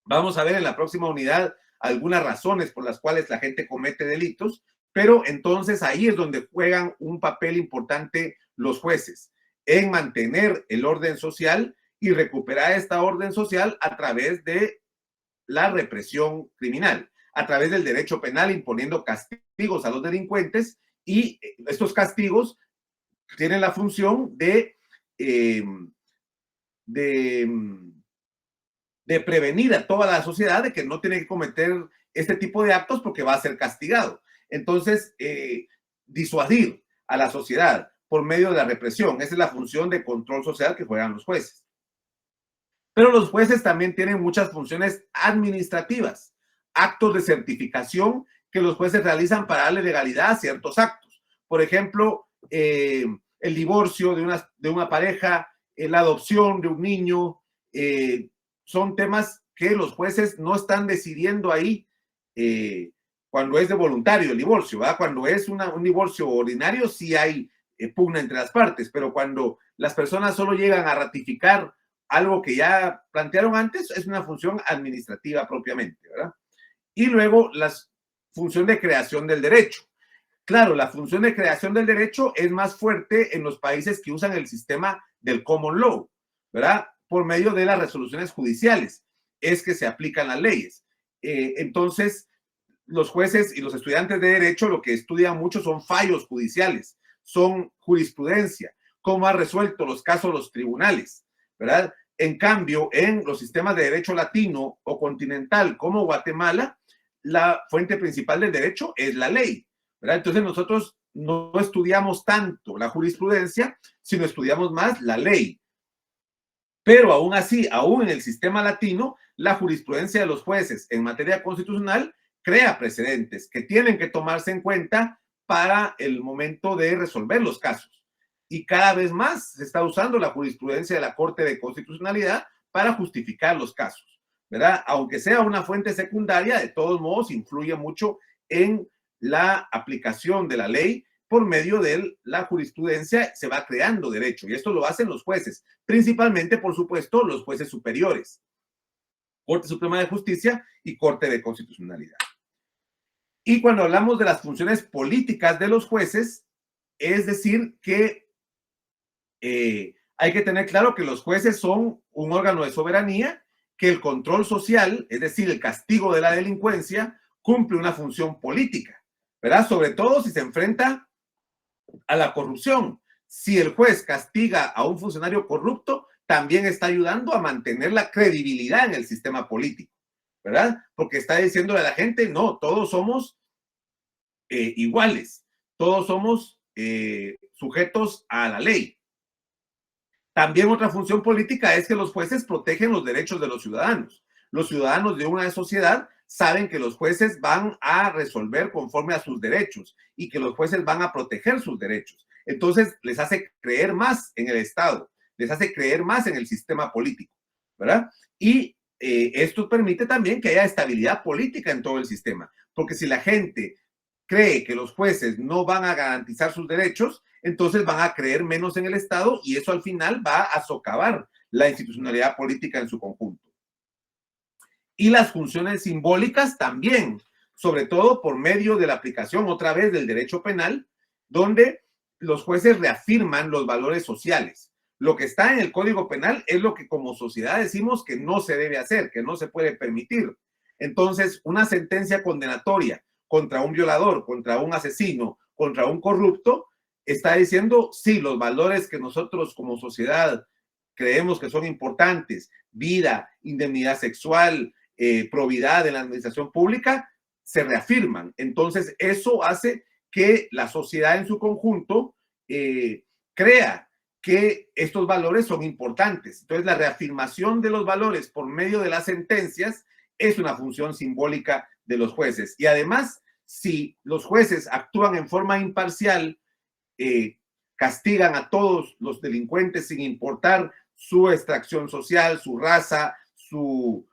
Vamos a ver en la próxima unidad algunas razones por las cuales la gente comete delitos, pero entonces ahí es donde juegan un papel importante los jueces, en mantener el orden social y recuperar esta orden social a través de la represión criminal, a través del derecho penal, imponiendo castigos a los delincuentes, y estos castigos tienen la función de prevenir a toda la sociedad de que no tiene que cometer este tipo de actos porque va a ser castigado. Entonces, disuadir a la sociedad por medio de la represión, esa es la función de control social que juegan los jueces. Pero los jueces también tienen muchas funciones administrativas, actos de certificación que los jueces realizan para darle legalidad a ciertos actos. Por ejemplo, el divorcio de una pareja, la adopción de un niño, son temas que los jueces no están decidiendo ahí cuando es de voluntario el divorcio, ¿verdad? Cuando es un divorcio ordinario sí hay pugna entre las partes, pero cuando las personas solo llegan a ratificar algo que ya plantearon antes, es una función administrativa propiamente, ¿verdad? Y luego la función de creación del derecho. Claro, la función de creación del derecho es más fuerte en los países que usan el sistema del common law, ¿verdad? Por medio de las resoluciones judiciales es que se aplican las leyes. Entonces, los jueces y los estudiantes de derecho lo que estudian mucho son fallos judiciales, son jurisprudencia, cómo ha resuelto los casos los tribunales, ¿verdad? En cambio, en los sistemas de derecho latino o continental como Guatemala, la fuente principal del derecho es la ley, ¿verdad? Entonces nosotros no estudiamos tanto la jurisprudencia, sino estudiamos más la ley. Pero aún así, aún en el sistema latino, la jurisprudencia de los jueces en materia constitucional crea precedentes que tienen que tomarse en cuenta para el momento de resolver los casos. Y cada vez más se está usando la jurisprudencia de la Corte de Constitucionalidad para justificar los casos, ¿verdad? Aunque sea una fuente secundaria, de todos modos influye mucho en la aplicación de la ley. Por medio de la jurisprudencia se va creando derecho, y esto lo hacen los jueces, principalmente, por supuesto, los jueces superiores, Corte Suprema de Justicia y Corte de Constitucionalidad. Y cuando hablamos de las funciones políticas de los jueces, es decir que hay que tener claro que los jueces son un órgano de soberanía, que el control social, es decir, el castigo de la delincuencia, cumple una función política, ¿verdad? Sobre todo si se enfrenta a la corrupción. Si el juez castiga a un funcionario corrupto, también está ayudando a mantener la credibilidad en el sistema político, ¿verdad? Porque está diciéndole a la gente, no, todos somos iguales, todos somos sujetos a la ley. También otra función política es que los jueces protegen los derechos de los ciudadanos. Los ciudadanos de una sociedad saben que los jueces van a resolver conforme a sus derechos y que los jueces van a proteger sus derechos. Entonces, les hace creer más en el Estado, les hace creer más en el sistema político, ¿verdad? Y esto permite también que haya estabilidad política en todo el sistema, porque si la gente cree que los jueces no van a garantizar sus derechos, entonces van a creer menos en el Estado y eso al final va a socavar la institucionalidad política en su conjunto. Y las funciones simbólicas también, sobre todo por medio de la aplicación otra vez del derecho penal, donde los jueces reafirman los valores sociales. Lo que está en el Código Penal es lo que como sociedad decimos que no se debe hacer, que no se puede permitir. Entonces, una sentencia condenatoria contra un violador, contra un asesino, contra un corrupto, está diciendo, sí, los valores que nosotros como sociedad creemos que son importantes, vida, indemnidad sexual, probidad en la administración pública, se reafirman. Entonces, eso hace que la sociedad en su conjunto crea que estos valores son importantes. Entonces, la reafirmación de los valores por medio de las sentencias es una función simbólica de los jueces. Y además, si los jueces actúan en forma imparcial, castigan a todos los delincuentes sin importar su extracción social, su raza, su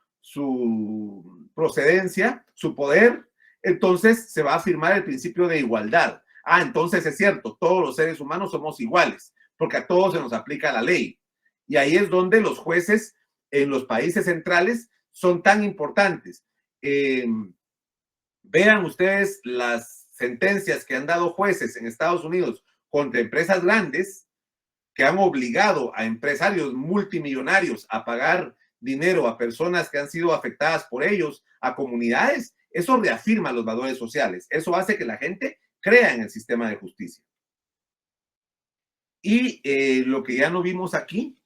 procedencia, su poder, entonces se va a afirmar el principio de igualdad. Entonces es cierto, todos los seres humanos somos iguales, porque a todos se nos aplica la ley. Y ahí es donde los jueces en los países centrales son tan importantes. Vean ustedes las sentencias que han dado jueces en Estados Unidos contra empresas grandes que han obligado a empresarios multimillonarios a pagar dinero a personas que han sido afectadas por ellos, a comunidades. Eso reafirma los valores sociales. Eso hace que la gente crea en el sistema de justicia. Y lo que ya no vimos aquí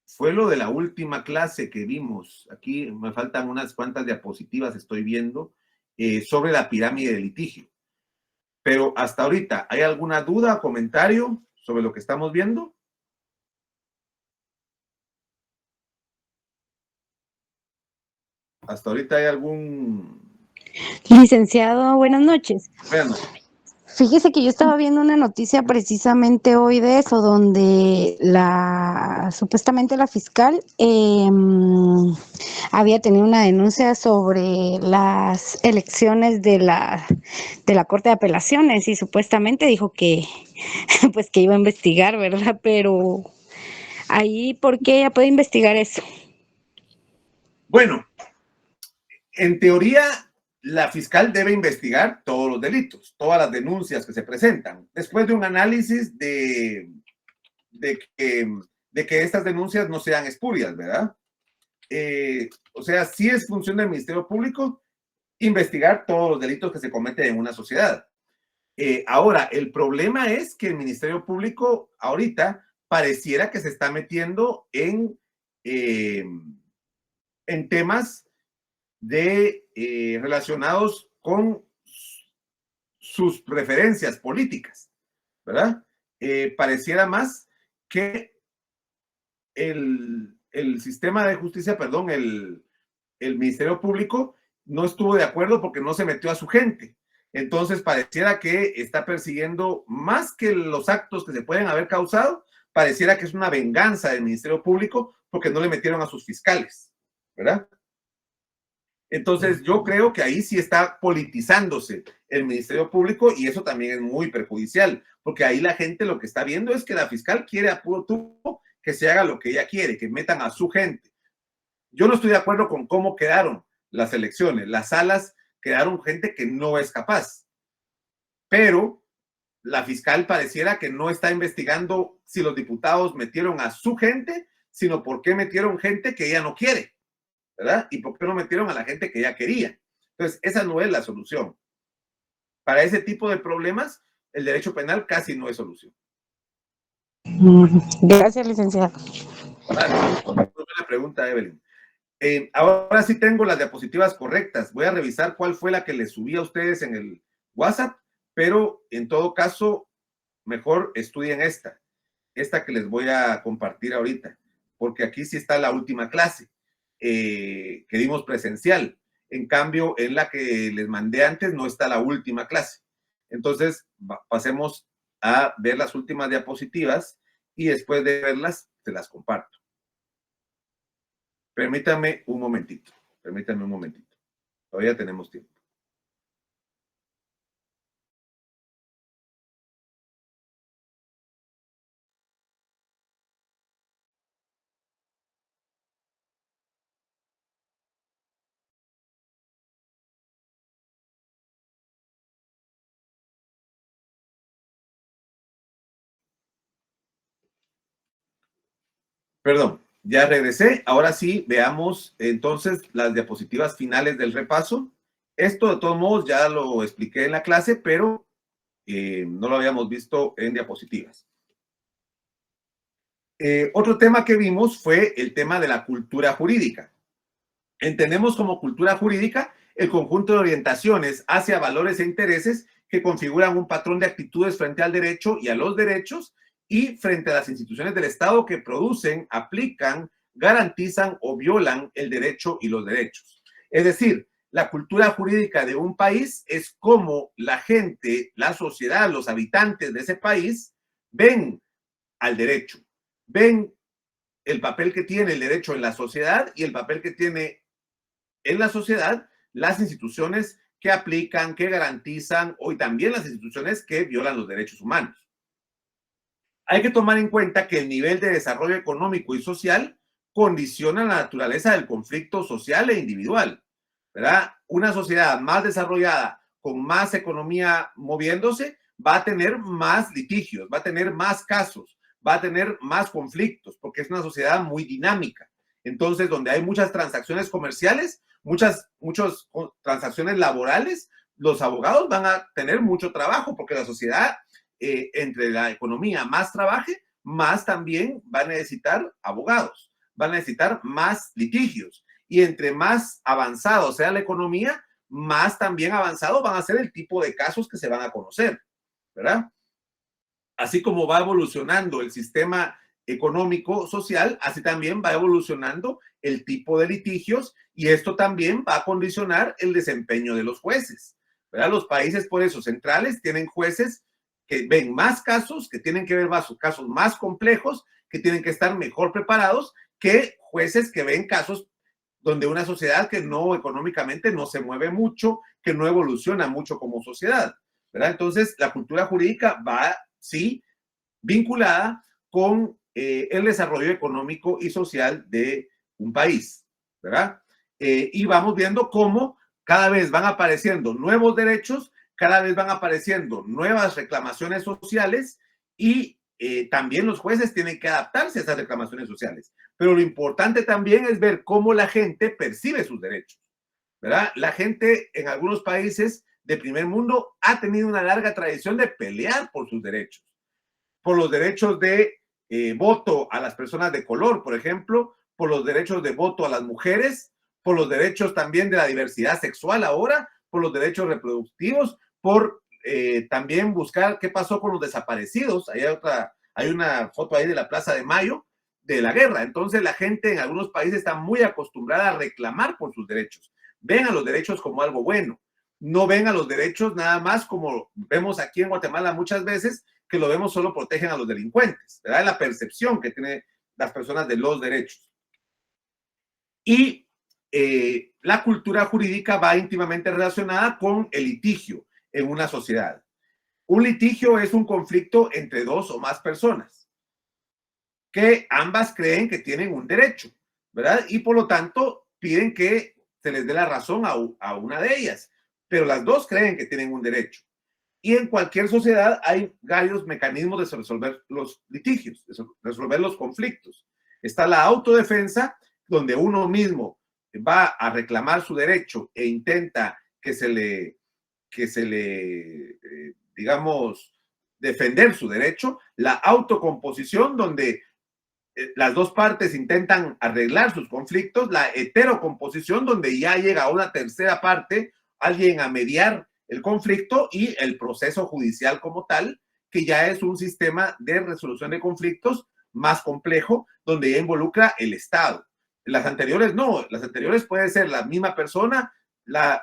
fue lo de la última clase que vimos. Aquí me faltan unas cuantas diapositivas, estoy viendo, sobre la pirámide de litigio. Pero hasta ahorita, ¿hay alguna duda o comentario sobre lo que estamos viendo? Hasta ahorita hay algún... Licenciado, buenas noches. Bueno. Fíjese que yo estaba viendo una noticia precisamente hoy de eso, donde supuestamente la fiscal había tenido una denuncia sobre las elecciones de la Corte de Apelaciones y supuestamente dijo que pues que iba a investigar, ¿verdad? Pero ahí, ¿por qué ella puede investigar eso? Bueno, en teoría, la fiscal debe investigar todos los delitos, todas las denuncias que se presentan, después de un análisis de que estas denuncias no sean espurias, ¿verdad? O sea, sí es función del Ministerio Público investigar todos los delitos que se cometen en una sociedad. Ahora, el problema es que el Ministerio Público ahorita pareciera que se está metiendo en en temas relacionados con sus preferencias políticas, ¿verdad? Pareciera más que el sistema de justicia, perdón, el Ministerio Público no estuvo de acuerdo porque no se metió a su gente. Entonces pareciera que está persiguiendo más que los actos que se pueden haber causado, pareciera que es una venganza del Ministerio Público porque no le metieron a sus fiscales, ¿verdad? Entonces yo creo que ahí sí está politizándose el Ministerio Público y eso también es muy perjudicial, porque ahí la gente lo que está viendo es que la fiscal quiere a puro tubo que se haga lo que ella quiere, que metan a su gente. Yo no estoy de acuerdo con cómo quedaron las elecciones. Las salas quedaron gente que no es capaz, pero la fiscal pareciera que no está investigando si los diputados metieron a su gente, sino por qué metieron gente que ella no quiere, ¿verdad? Y por qué no metieron a la gente que ella quería. Entonces, esa no es la solución. Para ese tipo de problemas, el derecho penal casi no es solución. Gracias, licenciado. Vale, la pregunta, Evelyn. Ahora sí tengo las diapositivas correctas. Voy a revisar cuál fue la que les subí a ustedes en el WhatsApp, pero en todo caso, mejor estudien esta que les voy a compartir ahorita, porque aquí sí está la última clase que dimos presencial. En cambio, en la que les mandé antes no está la última clase. Entonces, pasemos a ver las últimas diapositivas y después de verlas, te las comparto. Permítame un momentito. Todavía tenemos tiempo. Perdón, ya regresé. Ahora sí, veamos entonces las diapositivas finales del repaso. Esto de todos modos ya lo expliqué en la clase, pero no lo habíamos visto en diapositivas. Otro tema que vimos fue el tema de la cultura jurídica. Entendemos como cultura jurídica el conjunto de orientaciones hacia valores e intereses que configuran un patrón de actitudes frente al derecho y a los derechos y frente a las instituciones del Estado que producen, aplican, garantizan o violan el derecho y los derechos. Es decir, la cultura jurídica de un país es cómo la gente, la sociedad, los habitantes de ese país ven al derecho, ven el papel que tiene el derecho en la sociedad y el papel que tiene en la sociedad las instituciones que aplican, que garantizan, y también las instituciones que violan los derechos humanos. Hay que tomar en cuenta que el nivel de desarrollo económico y social condiciona la naturaleza del conflicto social e individual, ¿verdad? Una sociedad más desarrollada, con más economía moviéndose, va a tener más litigios, va a tener más casos, va a tener más conflictos, porque es una sociedad muy dinámica. Entonces, donde hay muchas transacciones comerciales, muchas transacciones laborales, los abogados van a tener mucho trabajo, porque la sociedad, entre la economía más trabaje, más también va a necesitar abogados, va a necesitar más litigios. Y entre más avanzado sea la economía, más también avanzado van a ser el tipo de casos que se van a conocer, ¿verdad? Así como va evolucionando el sistema económico social, así también va evolucionando el tipo de litigios y esto también va a condicionar el desempeño de los jueces, ¿verdad? Los países por eso centrales tienen jueces que ven más casos, que tienen que ver casos más complejos, que tienen que estar mejor preparados que jueces que ven casos donde una sociedad que no económicamente no se mueve mucho, que no evoluciona mucho como sociedad, ¿verdad? Entonces, la cultura jurídica va, sí, vinculada con el desarrollo económico y social de un país, ¿verdad? Y vamos viendo cómo cada vez van apareciendo nuevos derechos, cada vez van apareciendo nuevas reclamaciones sociales y también los jueces tienen que adaptarse a esas reclamaciones sociales. Pero lo importante también es ver cómo la gente percibe sus derechos, ¿verdad? La gente en algunos países de primer mundo ha tenido una larga tradición de pelear por sus derechos, por los derechos de voto a las personas de color, por ejemplo, por los derechos de voto a las mujeres, por los derechos también de la diversidad sexual ahora, por los derechos reproductivos, por también buscar qué pasó con los desaparecidos. Hay una foto ahí de la Plaza de Mayo, de la guerra. Entonces la gente en algunos países está muy acostumbrada a reclamar por sus derechos. Ven a los derechos como algo bueno. No ven a los derechos nada más como vemos aquí en Guatemala muchas veces, que lo vemos solo protegen a los delincuentes, ¿verdad? Es la percepción que tienen las personas de los derechos. Y la cultura jurídica va íntimamente relacionada con el litigio en una sociedad. Un litigio es un conflicto entre dos o más personas que ambas creen que tienen un derecho, ¿verdad? Y por lo tanto piden que se les dé la razón a una de ellas, pero las dos creen que tienen un derecho. Y en cualquier sociedad hay varios mecanismos de resolver los litigios, de resolver los conflictos. Está la autodefensa, donde uno mismo va a reclamar su derecho e intenta que se le digamos, defender su derecho. La autocomposición, donde las dos partes intentan arreglar sus conflictos. La heterocomposición, donde ya llega una tercera parte, alguien a mediar el conflicto, y el proceso judicial como tal, que ya es un sistema de resolución de conflictos más complejo, donde ya involucra el Estado. Las anteriores no, las anteriores puede ser la misma persona,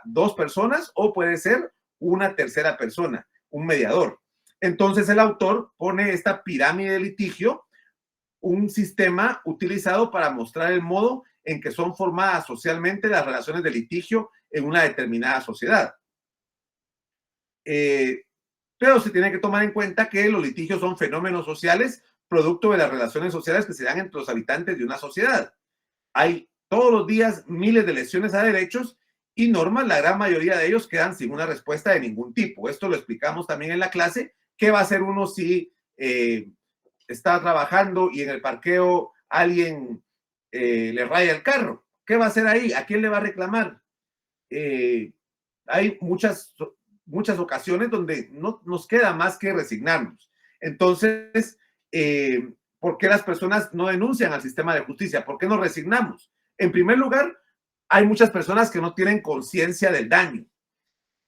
dos personas, o puede ser una tercera persona, un mediador. Entonces el autor pone esta pirámide de litigio, un sistema utilizado para mostrar el modo en que son formadas socialmente las relaciones de litigio en una determinada sociedad. Pero se tiene que tomar en cuenta que los litigios son fenómenos sociales producto de las relaciones sociales que se dan entre los habitantes de una sociedad. Hay todos los días miles de lesiones a derechos y normas, la gran mayoría de ellos quedan sin una respuesta de ningún tipo. Esto lo explicamos también en la clase. ¿Qué va a hacer uno si está trabajando y en el parqueo alguien le raya el carro? ¿Qué va a hacer ahí? ¿A quién le va a reclamar? Hay muchas ocasiones donde no nos queda más que resignarnos. Entonces, ¿por qué las personas no denuncian al sistema de justicia? ¿Por qué nos resignamos? En primer lugar, hay muchas personas que no tienen conciencia del daño.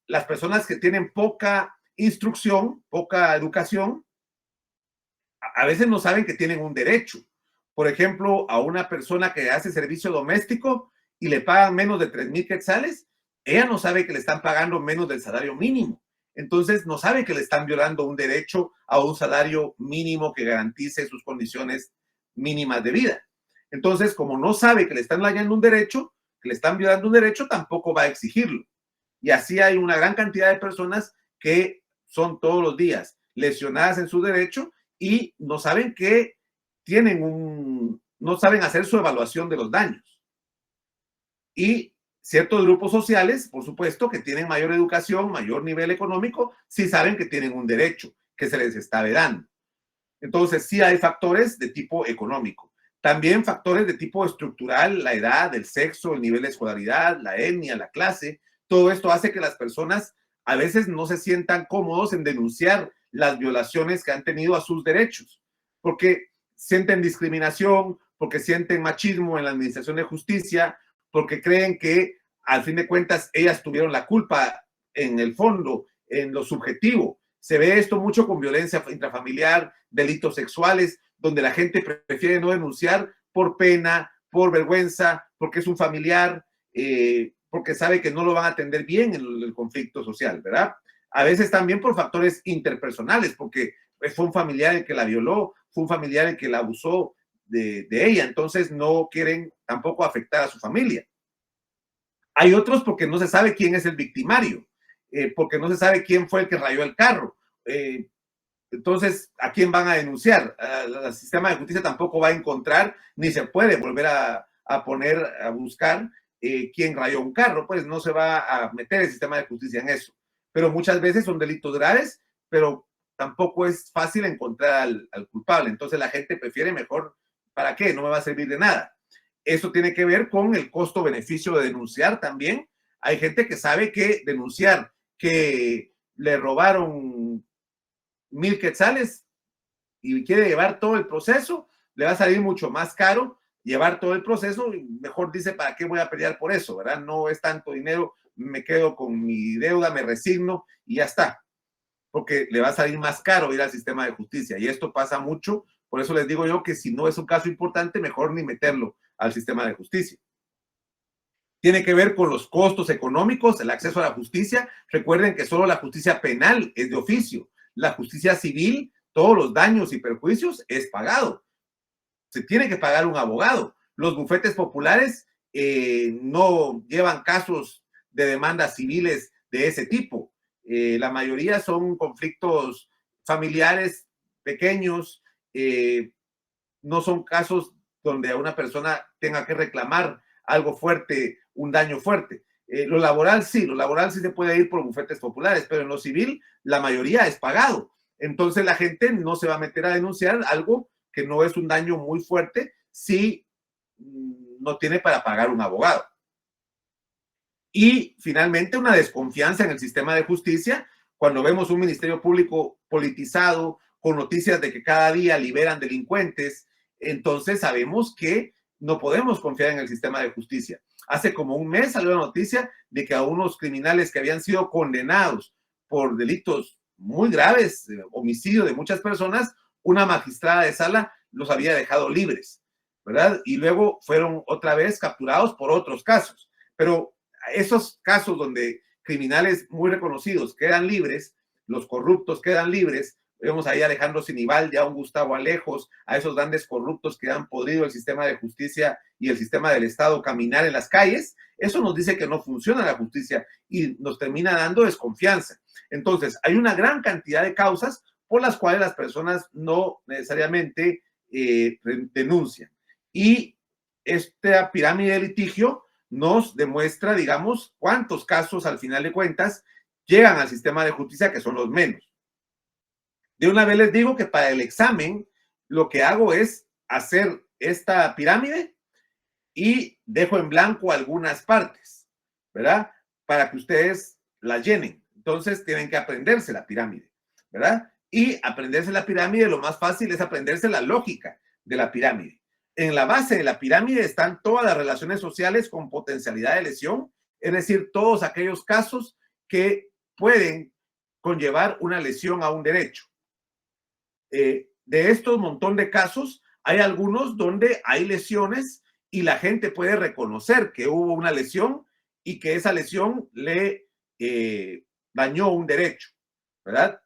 Las personas que tienen poca instrucción, poca educación, a veces no saben que tienen un derecho. Por ejemplo, a una persona que hace servicio doméstico y le pagan menos de 3,000 quetzales, ella no sabe que le están pagando menos del salario mínimo. Entonces, no sabe que le están violando un derecho a un salario mínimo que garantice sus condiciones mínimas de vida. Entonces, como no sabe que le están dañando un derecho, que le están violando un derecho, tampoco va a exigirlo. Y así hay una gran cantidad de personas que son todos los días lesionadas en su derecho y no saben que no saben hacer su evaluación de los daños. Y ciertos grupos sociales, por supuesto, que tienen mayor educación, mayor nivel económico, sí saben que tienen un derecho que se les está vedando. Entonces, sí hay factores de tipo económico. También factores de tipo estructural, la edad, el sexo, el nivel de escolaridad, la etnia, la clase. Todo esto hace que las personas a veces no se sientan cómodos en denunciar las violaciones que han tenido a sus derechos, porque sienten discriminación, porque sienten machismo en la administración de justicia, porque creen que al fin de cuentas ellas tuvieron la culpa en el fondo, en lo subjetivo. Se ve esto mucho con violencia intrafamiliar, delitos sexuales, donde la gente prefiere no denunciar por pena, por vergüenza, porque es un familiar, porque sabe que no lo van a atender bien en el conflicto social, ¿verdad? A veces también por factores interpersonales, porque fue un familiar el que la violó, fue un familiar el que la abusó de ella, entonces no quieren tampoco afectar a su familia. Hay otros porque no se sabe quién es el victimario, porque no se sabe quién fue el que rayó el carro. Entonces, ¿a quién van a denunciar? El sistema de justicia tampoco va a encontrar, ni se puede volver a buscar quién rayó un carro, pues no se va a meter el sistema de justicia en eso. Pero muchas veces son delitos graves, pero tampoco es fácil encontrar al culpable. Entonces la gente prefiere mejor, ¿para qué? No me va a servir de nada. Eso tiene que ver con el costo-beneficio de denunciar también. Hay gente que sabe que denunciar que le robaron 1,000 quetzales y quiere llevar todo el proceso, le va a salir mucho más caro llevar todo el proceso, mejor dice, ¿para qué voy a pelear por eso? ¿Verdad? No es tanto dinero, me quedo con mi deuda, me resigno y ya está. Porque le va a salir más caro ir al sistema de justicia. Y esto pasa mucho. Por eso les digo yo que si no es un caso importante, mejor ni meterlo al sistema de justicia. Tiene que ver con los costos económicos, el acceso a la justicia. Recuerden que solo la justicia penal es de oficio. La justicia civil, todos los daños y perjuicios es pagado. Se tiene que pagar un abogado. Los bufetes populares no llevan casos de demandas civiles de ese tipo. La mayoría son conflictos familiares pequeños, no son casos donde a una persona tenga que reclamar algo fuerte, un daño fuerte. Lo laboral sí se puede ir por bufetes populares, pero en lo civil la mayoría es pagado. Entonces la gente no se va a meter a denunciar algo que no es un daño muy fuerte si no tiene para pagar un abogado. Y finalmente una desconfianza en el sistema de justicia, cuando vemos un ministerio público politizado, con noticias de que cada día liberan delincuentes, entonces sabemos que no podemos confiar en el sistema de justicia. Hace como un mes salió la noticia de que a unos criminales que habían sido condenados por delitos muy graves, homicidio de muchas personas, una magistrada de sala los había dejado libres, ¿verdad? Y luego fueron otra vez capturados por otros casos. Pero esos casos donde criminales muy reconocidos quedan libres, los corruptos quedan libres, vemos ahí a Alejandro Sinibaldi, a un Gustavo Alejos, a esos grandes corruptos que han podrido el sistema de justicia y el sistema del Estado caminar en las calles, eso nos dice que no funciona la justicia y nos termina dando desconfianza. Entonces, hay una gran cantidad de causas por las cuales las personas no necesariamente denuncian. Y esta pirámide de litigio nos demuestra, digamos, cuántos casos al final de cuentas llegan al sistema de justicia, que son los menos. De una vez les digo que para el examen lo que hago es hacer esta pirámide y dejo en blanco algunas partes, ¿verdad? Para que ustedes la llenen. Entonces tienen que aprenderse la pirámide, ¿verdad? Y aprenderse la pirámide, lo más fácil es aprenderse la lógica de la pirámide. En la base de la pirámide están todas las relaciones sociales con potencialidad de lesión, es decir, todos aquellos casos que pueden conllevar una lesión a un derecho. De estos montón de casos, hay algunos donde hay lesiones y la gente puede reconocer que hubo una lesión y que esa lesión le dañó un derecho, ¿verdad?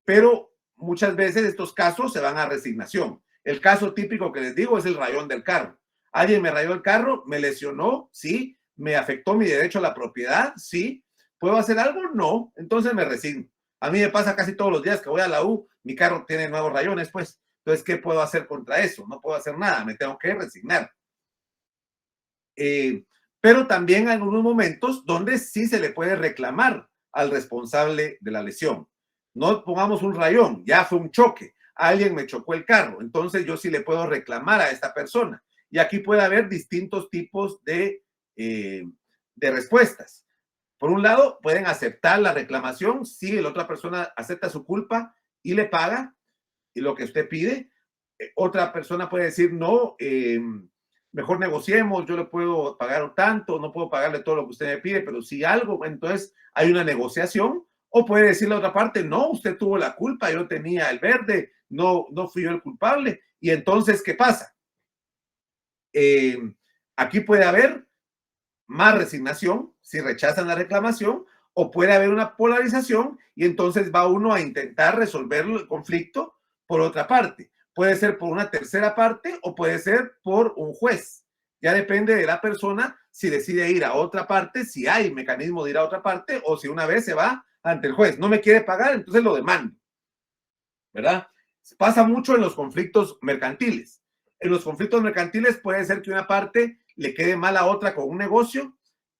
Pero muchas veces estos casos se van a resignación. El caso típico que les digo es el rayón del carro. Alguien me rayó el carro, me lesionó, sí, me afectó mi derecho a la propiedad, sí. ¿Puedo hacer algo? No, entonces me resigno. A mí me pasa casi todos los días que voy a la U, mi carro tiene nuevos rayones, pues. Entonces, ¿qué puedo hacer contra eso? No puedo hacer nada, me tengo que resignar. Pero también hay algunos momentos donde sí se le puede reclamar al responsable de la lesión. No pongamos un rayón, ya fue un choque, alguien me chocó el carro, entonces yo sí le puedo reclamar a esta persona. Y aquí puede haber distintos tipos de respuestas. Por un lado, pueden aceptar la reclamación si la otra persona acepta su culpa y le paga y lo que usted pide. Otra persona puede decir, no, mejor negociemos, yo le puedo pagar tanto, no puedo pagarle todo lo que usted me pide, pero si algo, entonces hay una negociación. O puede decir la otra parte, no, usted tuvo la culpa, yo tenía el verde, no fui yo el culpable. Y entonces, ¿qué pasa? Aquí puede haber más resignación si rechazan la reclamación, o puede haber una polarización y entonces va uno a intentar resolver el conflicto por otra parte. Puede ser por una tercera parte o puede ser por un juez. Ya depende de la persona si decide ir a otra parte, si hay mecanismo de ir a otra parte o si una vez se va ante el juez. No me quiere pagar, entonces lo demando, ¿verdad? Pasa mucho en los conflictos mercantiles. En los conflictos mercantiles puede ser que una parte le quede mal a otra con un negocio,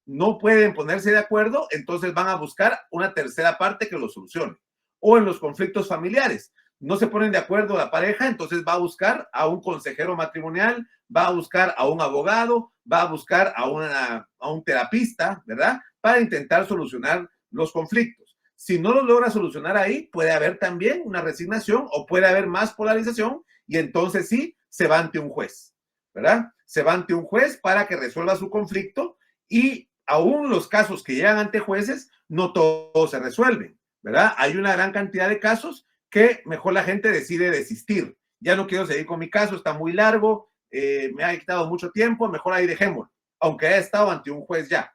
no pueden ponerse de acuerdo, entonces van a buscar una tercera parte que lo solucione. O en los conflictos familiares, no se ponen de acuerdo la pareja, entonces va a buscar a un consejero matrimonial, va a buscar a un abogado, va a buscar a un terapista, ¿verdad? Para intentar solucionar los conflictos. Si no lo logra solucionar ahí, puede haber también una resignación o puede haber más polarización y entonces sí se va ante un juez, ¿verdad? Se va ante un juez para que resuelva su conflicto y aún los casos que llegan ante jueces, no todos se resuelven, ¿verdad? Hay una gran cantidad de casos que mejor la gente decide desistir. Ya no quiero seguir con mi caso, está muy largo, me ha quitado mucho tiempo, mejor ahí dejémoslo, aunque haya estado ante un juez ya.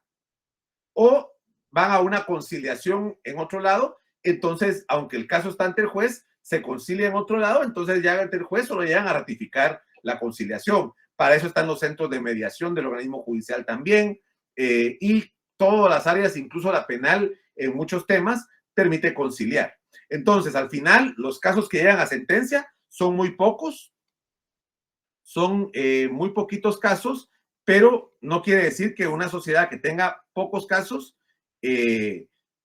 O van a una conciliación en otro lado, entonces, aunque el caso está ante el juez, se concilia en otro lado, entonces ya ante el juez solo llegan a ratificar la conciliación. Para eso están los centros de mediación del organismo judicial también, y todas las áreas, incluso la penal, en muchos temas, permite conciliar. Entonces, al final, los casos que llegan a sentencia son muy pocos, son muy poquitos casos, pero no quiere decir que una sociedad que tenga pocos casos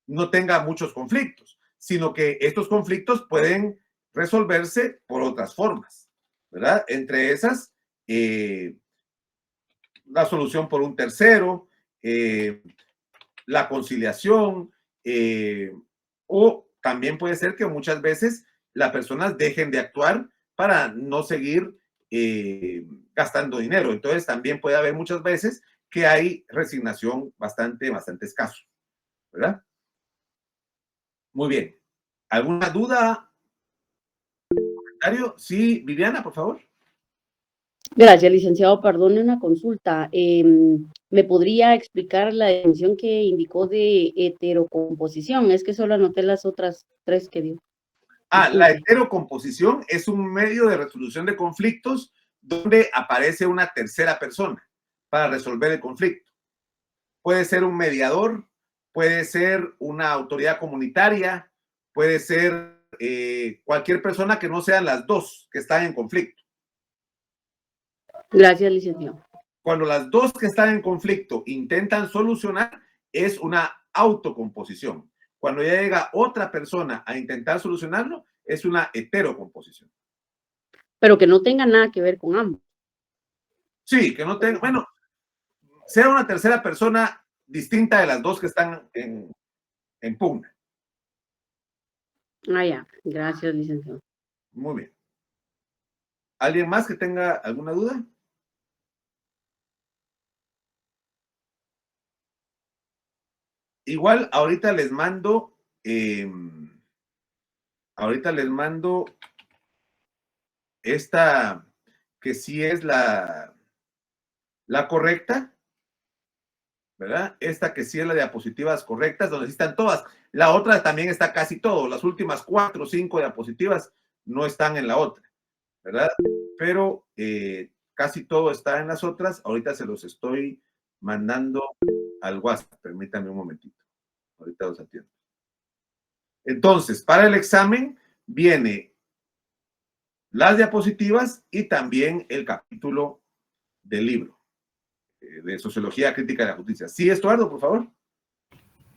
no tenga muchos conflictos, sino que estos conflictos pueden resolverse por otras formas, ¿verdad? Entre esas, la solución por un tercero, la conciliación, o también puede ser que muchas veces las personas dejen de actuar para no seguir gastando dinero. Entonces también puede haber muchas veces que hay resignación bastante escaso, ¿verdad? Muy bien. ¿Alguna duda? ¿Comentario? Sí, Viviana, por favor. Gracias, licenciado. Perdone una consulta. ¿Me podría explicar la definición que indicó de heterocomposición? Es que solo anoté las otras tres que dio. La heterocomposición es un medio de resolución de conflictos donde aparece una tercera persona para resolver el conflicto. Puede ser un mediador, puede ser una autoridad comunitaria, puede ser cualquier persona que no sean las dos que están en conflicto. Gracias, licenciado. Cuando las dos que están en conflicto intentan solucionar, es una autocomposición. Cuando ya llega otra persona a intentar solucionarlo, es una heterocomposición. Pero que no tenga nada que ver con ambos. Sí, que no tenga, bueno, sea una tercera persona distinta de las dos que están en pugna. Ya. Gracias, licenciado. Muy bien. ¿Alguien más que tenga alguna duda? Igual, ahorita les mando esta que sí es la correcta, ¿verdad? Esta que sí es la de diapositivas correctas, donde sí están todas. La otra también está casi todo. Las últimas 4 o 5 diapositivas no están en la otra, ¿verdad? Pero casi todo está en las otras. Ahorita se los estoy mandando al WhatsApp. Permítanme un momentito. Ahorita los atiendo. Entonces, para el examen viene las diapositivas y también el capítulo del libro de Sociología Crítica de la Justicia. Sí, Estuardo, por favor.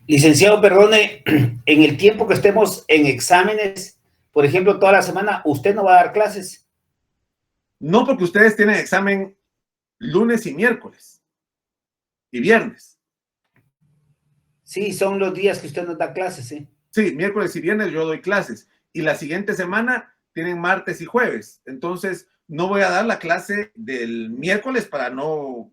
Licenciado, perdone, en el tiempo que estemos en exámenes, por ejemplo, toda la semana, ¿usted no va a dar clases? No, porque ustedes tienen examen lunes y miércoles y viernes. Sí, son los días que usted nos da clases, ¿sí? Sí, miércoles y viernes yo doy clases. Y la siguiente semana tienen martes y jueves. Entonces, no voy a dar la clase del miércoles para no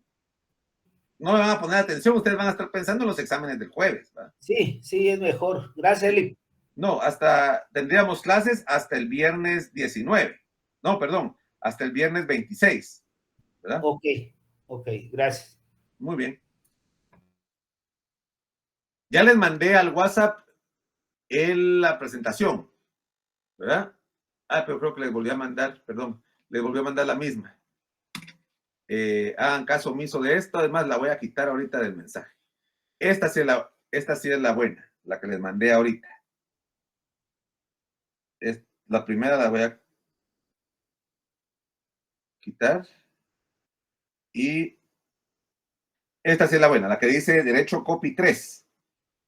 me van a poner atención. Ustedes van a estar pensando en los exámenes del jueves, ¿verdad? Sí, es mejor. Gracias, Eli. No, tendríamos clases hasta el viernes 19. No, perdón, hasta el viernes 26, ¿verdad? Ok, gracias. Muy bien. Ya les mandé al WhatsApp la presentación, ¿verdad? Pero creo que les volví a mandar, perdón, les volví a mandar la misma. Hagan caso omiso de esto, además la voy a quitar ahorita del mensaje. Esta sí es la buena, la que les mandé ahorita. La primera la voy a quitar. Y esta sí es la buena, la que dice Derecho Copy 3.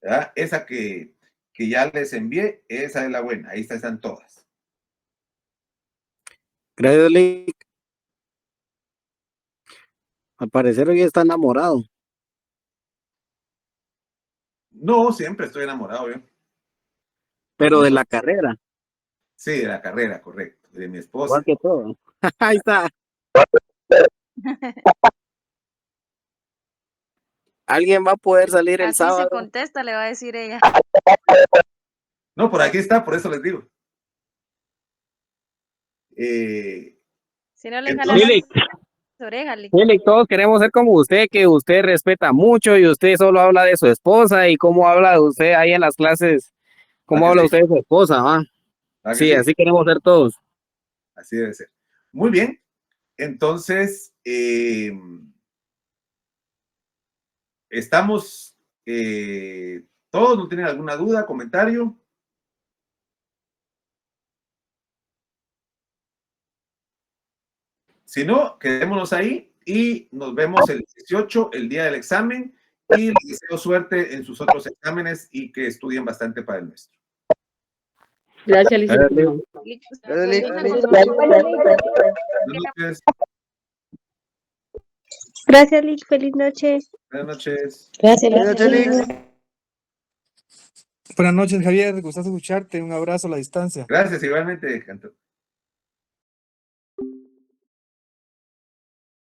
¿Verdad? Esa que ya les envié, esa es la buena. Ahí están todas. Gracias, Lick. Al parecer hoy está enamorado. No, siempre estoy enamorado, ¿eh? Pero de la carrera. Sí, de la carrera, correcto. De mi esposa. Igual que todo. Ahí está. ¿Alguien va a poder salir el Así se sábado? contesta, le va a decir ella. No, por aquí está, por eso les digo. Si no le Entonces- jala Lili, las orejas, Lick. Lili, todos queremos ser como usted, que usted respeta mucho y usted solo habla de su esposa y cómo habla de usted ahí en las clases, cómo ¿A que habla sí? usted de su esposa, ¿va? ¿A que Sí, así queremos ser todos. Así debe ser. Muy bien. Entonces, estamos todos, ¿no tienen alguna duda, comentario? Si no, quedémonos ahí y nos vemos el 18, el día del examen, y les deseo suerte en sus otros exámenes y que estudien bastante para el nuestro. Gracias, licenciado. Lick, Dale, una Lick. consulta. Buenas noches. Gracias, Lick. Feliz noche. Buenas noches. Gracias, Buenas noches, Lick. Buenas noches, Javier. Gustazo escucharte. Un abrazo a la distancia. Gracias, igualmente, Canto.